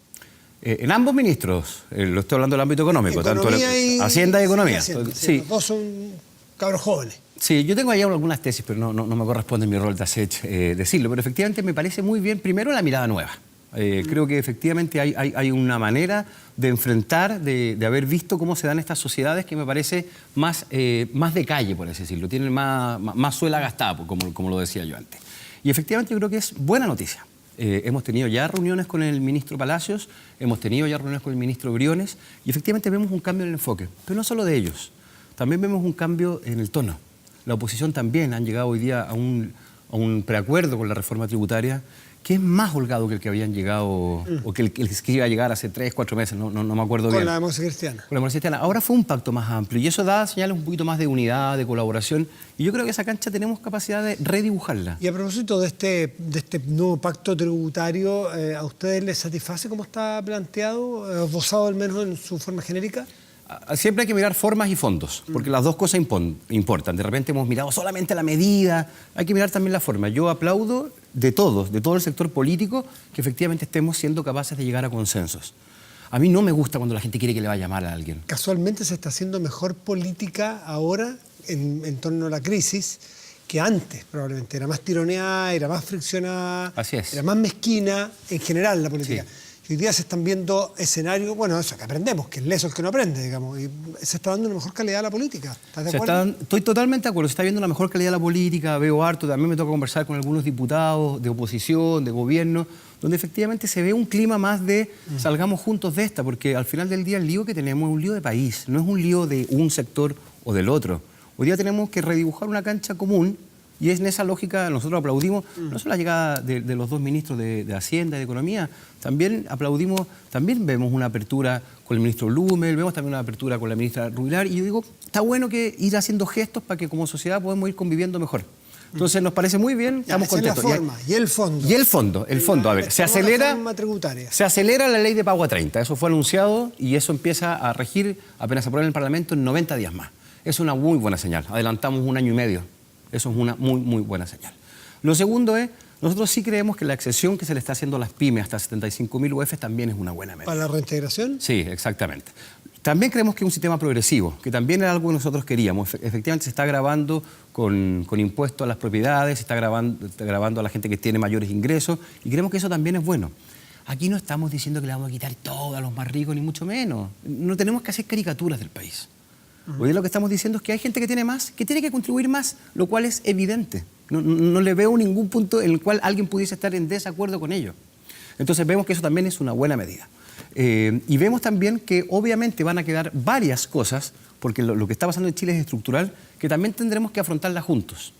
En ambos ministros, lo estoy hablando del ámbito económico, tanto Hacienda y Economía. Sí. Los dos son cabros jóvenes. Sí, yo tengo ahí algunas tesis, pero no me corresponde en mi rol de decirlo. Pero efectivamente me parece muy bien, primero, la mirada nueva. Creo que efectivamente hay una manera de enfrentar, de haber visto cómo se dan estas sociedades que me parece más de calle, por así decirlo. Tienen más suela gastada, como lo decía yo antes. Y efectivamente yo creo que es buena noticia. Hemos tenido ya reuniones con el ministro Palacios, hemos tenido ya reuniones con el ministro Briones y efectivamente vemos un cambio en el enfoque. Pero no solo de ellos, también vemos un cambio en el tono. La oposición también han llegado hoy día a un preacuerdo con la reforma tributaria que es más holgado que el que habían llegado o que el que iba a llegar hace 3, 4 meses, no me acuerdo bien. Con la democracia cristiana. Con la democracia cristiana. Ahora fue un pacto más amplio y eso da señales un poquito más de unidad, de colaboración y yo creo que esa cancha tenemos capacidad de redibujarla. Y a propósito de este nuevo pacto tributario, ¿a ustedes les satisface cómo está planteado, esbozado al menos en su forma genérica? Siempre hay que mirar formas y fondos, porque las dos cosas importan. De repente hemos mirado solamente la medida, hay que mirar también la forma. Yo aplaudo de todo el sector político, que efectivamente estemos siendo capaces de llegar a consensos. A mí no me gusta cuando la gente quiere que le vaya mal a alguien. Casualmente se está haciendo mejor política ahora en torno a la crisis que antes, probablemente. Era más tironeada, era más friccionada, así es, era más mezquina en general la política. Sí. Hoy día se están viendo escenarios, bueno, eso que aprendemos, que es leso el que no aprende, digamos, y se está dando una mejor calidad a la política. ¿Estás de acuerdo? Estoy totalmente de acuerdo, se está viendo una mejor calidad de la política, veo harto, también me toca conversar con algunos diputados de oposición, de gobierno, donde efectivamente se ve un clima más de salgamos juntos de esta, porque al final del día el lío que tenemos es un lío de país, no es un lío de un sector o del otro. Hoy día tenemos que redibujar una cancha común. Y es en esa lógica, nosotros aplaudimos, no solo la llegada de los dos ministros de Hacienda y de Economía, también aplaudimos, también vemos una apertura con el ministro Blumel, vemos también una apertura con la ministra Rubilar, y yo digo, está bueno que ir haciendo gestos para que como sociedad podamos ir conviviendo mejor. Entonces nos parece muy bien, estamos contentos. La forma, y el fondo. Y el fondo, a ver, se acelera la ley de pago a 30, eso fue anunciado y eso empieza a regir apenas se aprueba en el Parlamento en 90 días más. Es una muy buena señal. Adelantamos 1 año y medio. Eso es una muy, muy buena señal. Lo segundo es, nosotros sí creemos que la accesión que se le está haciendo a las pymes hasta 75.000 UF también es una buena medida. ¿Para la reintegración? Sí, exactamente. También creemos que es un sistema progresivo, que también era algo que nosotros queríamos. Efectivamente se está grabando con impuestos a las propiedades, se está grabando a la gente que tiene mayores ingresos y creemos que eso también es bueno. Aquí no estamos diciendo que le vamos a quitar todo a los más ricos, ni mucho menos. No tenemos que hacer caricaturas del país. Hoy día lo que estamos diciendo es que hay gente que tiene más, que tiene que contribuir más, lo cual es evidente. No le veo ningún punto en el cual alguien pudiese estar en desacuerdo con ello. Entonces vemos que eso también es una buena medida. Y vemos también que obviamente van a quedar varias cosas, porque lo que está pasando en Chile es estructural, que también tendremos que afrontarlas juntos.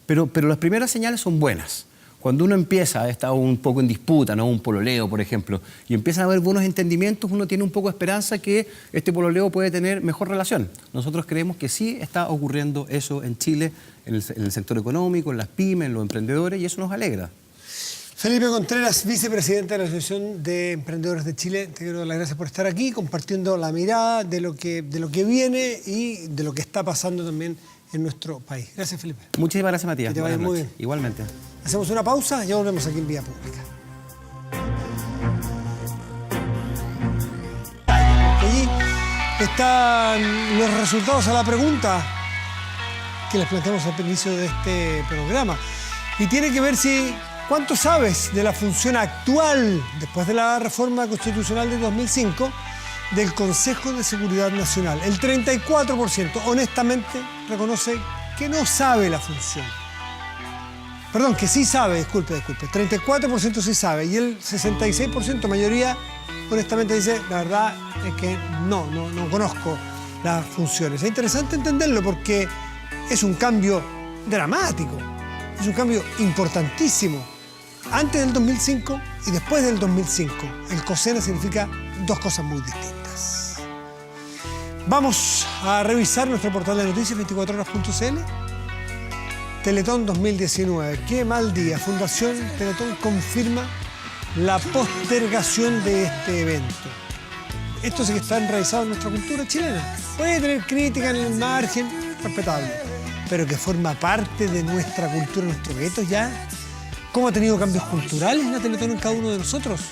Pero las primeras señales son buenas. Cuando uno empieza, está un poco en disputa, ¿no? Un pololeo, por ejemplo, y empiezan a haber buenos entendimientos, uno tiene un poco de esperanza que este pololeo puede tener mejor relación. Nosotros creemos que sí está ocurriendo eso en Chile, en el sector económico, en las pymes, en los emprendedores, y eso nos alegra. Felipe Contreras, vicepresidente de la Asociación de Emprendedores de Chile, te quiero dar las gracias por estar aquí, compartiendo la mirada de lo que viene y de lo que está pasando también en nuestro país. Gracias, Felipe. Muchísimas gracias, Matías. Que te vaya muy bien. Igualmente. Hacemos una pausa y ya volvemos aquí en Vía Pública. Allí están los resultados a la pregunta que les planteamos al inicio de este programa. Y tiene que ver cuánto sabes de la función actual, después de la reforma constitucional de 2005, del Consejo de Seguridad Nacional. El 34% honestamente reconoce que no sabe la función. Perdón, que sí sabe, disculpe. 34% sí sabe y el 66%, mayoría, honestamente dice, la verdad es que no conozco las funciones. Es interesante entenderlo porque es un cambio dramático, es un cambio importantísimo. Antes del 2005 y después del 2005, el COSENA significa dos cosas muy distintas. Vamos a revisar nuestro portal de noticias 24horas.cl. Teletón 2019. Qué mal día. Fundación Teletón confirma la postergación de este evento. Esto sí que está enraizado en nuestra cultura chilena. Puede tener crítica en el margen, respetable, pero que forma parte de nuestra cultura, nuestro veto ya. ¿Cómo ha tenido cambios culturales la Teletón en cada uno de nosotros?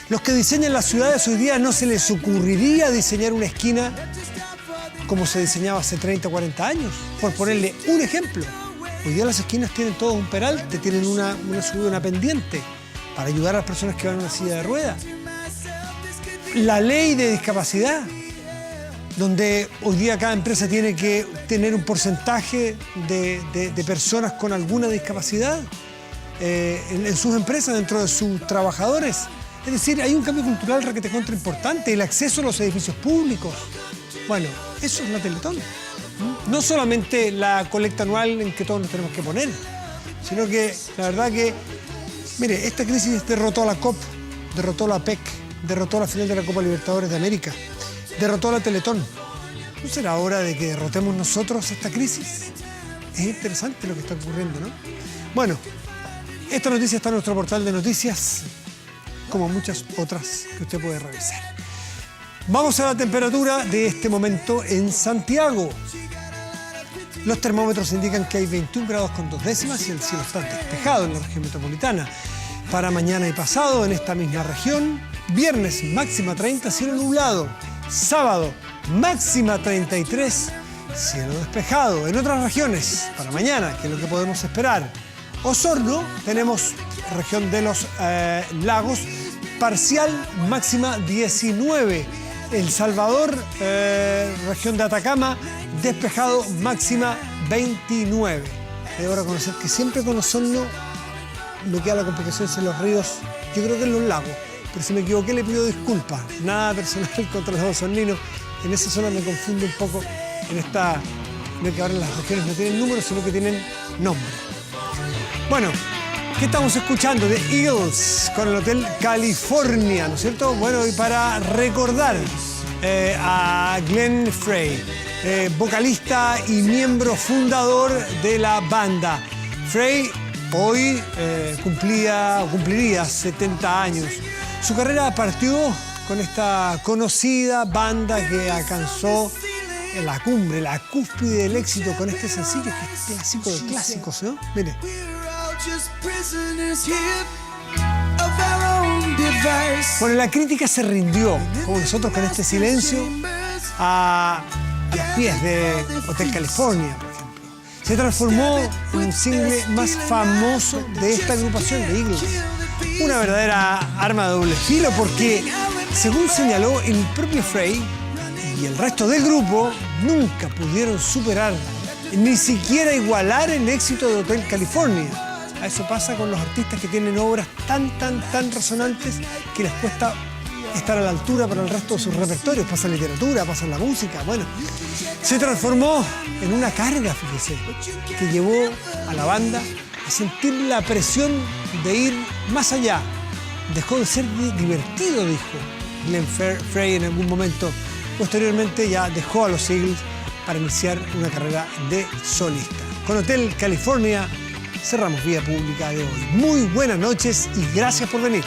Los que diseñan las ciudades hoy día no se les ocurriría diseñar una esquina como se diseñaba hace 30 o 40 años, por ponerle un ejemplo. Hoy día las esquinas tienen todos un peralte, tienen una subida, una pendiente, para ayudar a las personas que van en una silla de ruedas. La ley de discapacidad, donde hoy día cada empresa tiene que tener un porcentaje de personas con alguna discapacidad en sus empresas, dentro de sus trabajadores. Es decir, hay un cambio cultural requete contra importante, el acceso a los edificios públicos. Bueno, eso es la Teletón. No solamente la colecta anual en que todos nos tenemos que poner, sino que la verdad que, mire, esta crisis derrotó a la COP, derrotó a la PEC, derrotó a la final de la Copa Libertadores de América, derrotó a la Teletón. ¿No será hora de que derrotemos nosotros esta crisis? Es interesante lo que está ocurriendo, ¿no? Bueno, esta noticia está en nuestro portal de noticias, como muchas otras que usted puede revisar. Vamos a la temperatura de este momento en Santiago. Los termómetros indican que hay 21 grados con 2 décimas y el cielo está despejado en la región metropolitana. Para mañana y pasado en esta misma región, viernes máxima 30, cielo nublado. Sábado máxima 33, cielo despejado. En otras regiones, para mañana, que es lo que podemos esperar. Osorno, tenemos región de los lagos, parcial máxima 19. El Salvador, región de Atacama, despejado máxima 29. Debo reconocer que siempre con Osorno me queda la complicación en los ríos, yo creo que en los lagos, pero si me equivoqué le pido disculpas. Nada personal contra los osorninos, en esa zona me confundo un poco en esta, no que ahora las regiones no tienen números, sino que tienen nombre. Bueno, ¿qué estamos escuchando? The Eagles con el Hotel California, ¿no es cierto? Bueno, y para recordar a Glenn Frey, vocalista y miembro fundador de la banda. Frey hoy cumpliría 70 años. Su carrera partió con esta conocida banda que alcanzó en la cumbre, la cúspide del éxito con este sencillo que es clásico de clásicos, ¿no? Mire. Bueno, la crítica se rindió, como nosotros con este silencio, a los pies de Hotel California, por ejemplo. Se transformó en un single más famoso de esta agrupación de Eagles. Una verdadera arma de doble filo porque, según señaló el propio Frey y el resto del grupo, nunca pudieron superar, ni siquiera igualar el éxito de Hotel California. A eso pasa con los artistas que tienen obras tan resonantes que les cuesta estar a la altura para el resto de sus repertorios. Pasa en literatura, pasa en la música. Bueno, se transformó en una carga, fíjese, que llevó a la banda a sentir la presión de ir más allá. Dejó de ser divertido, dijo Glenn Frey en algún momento. Posteriormente ya dejó a los Eagles para iniciar una carrera de solista. Con Hotel California cerramos Vía Pública de hoy. Muy buenas noches y gracias por venir.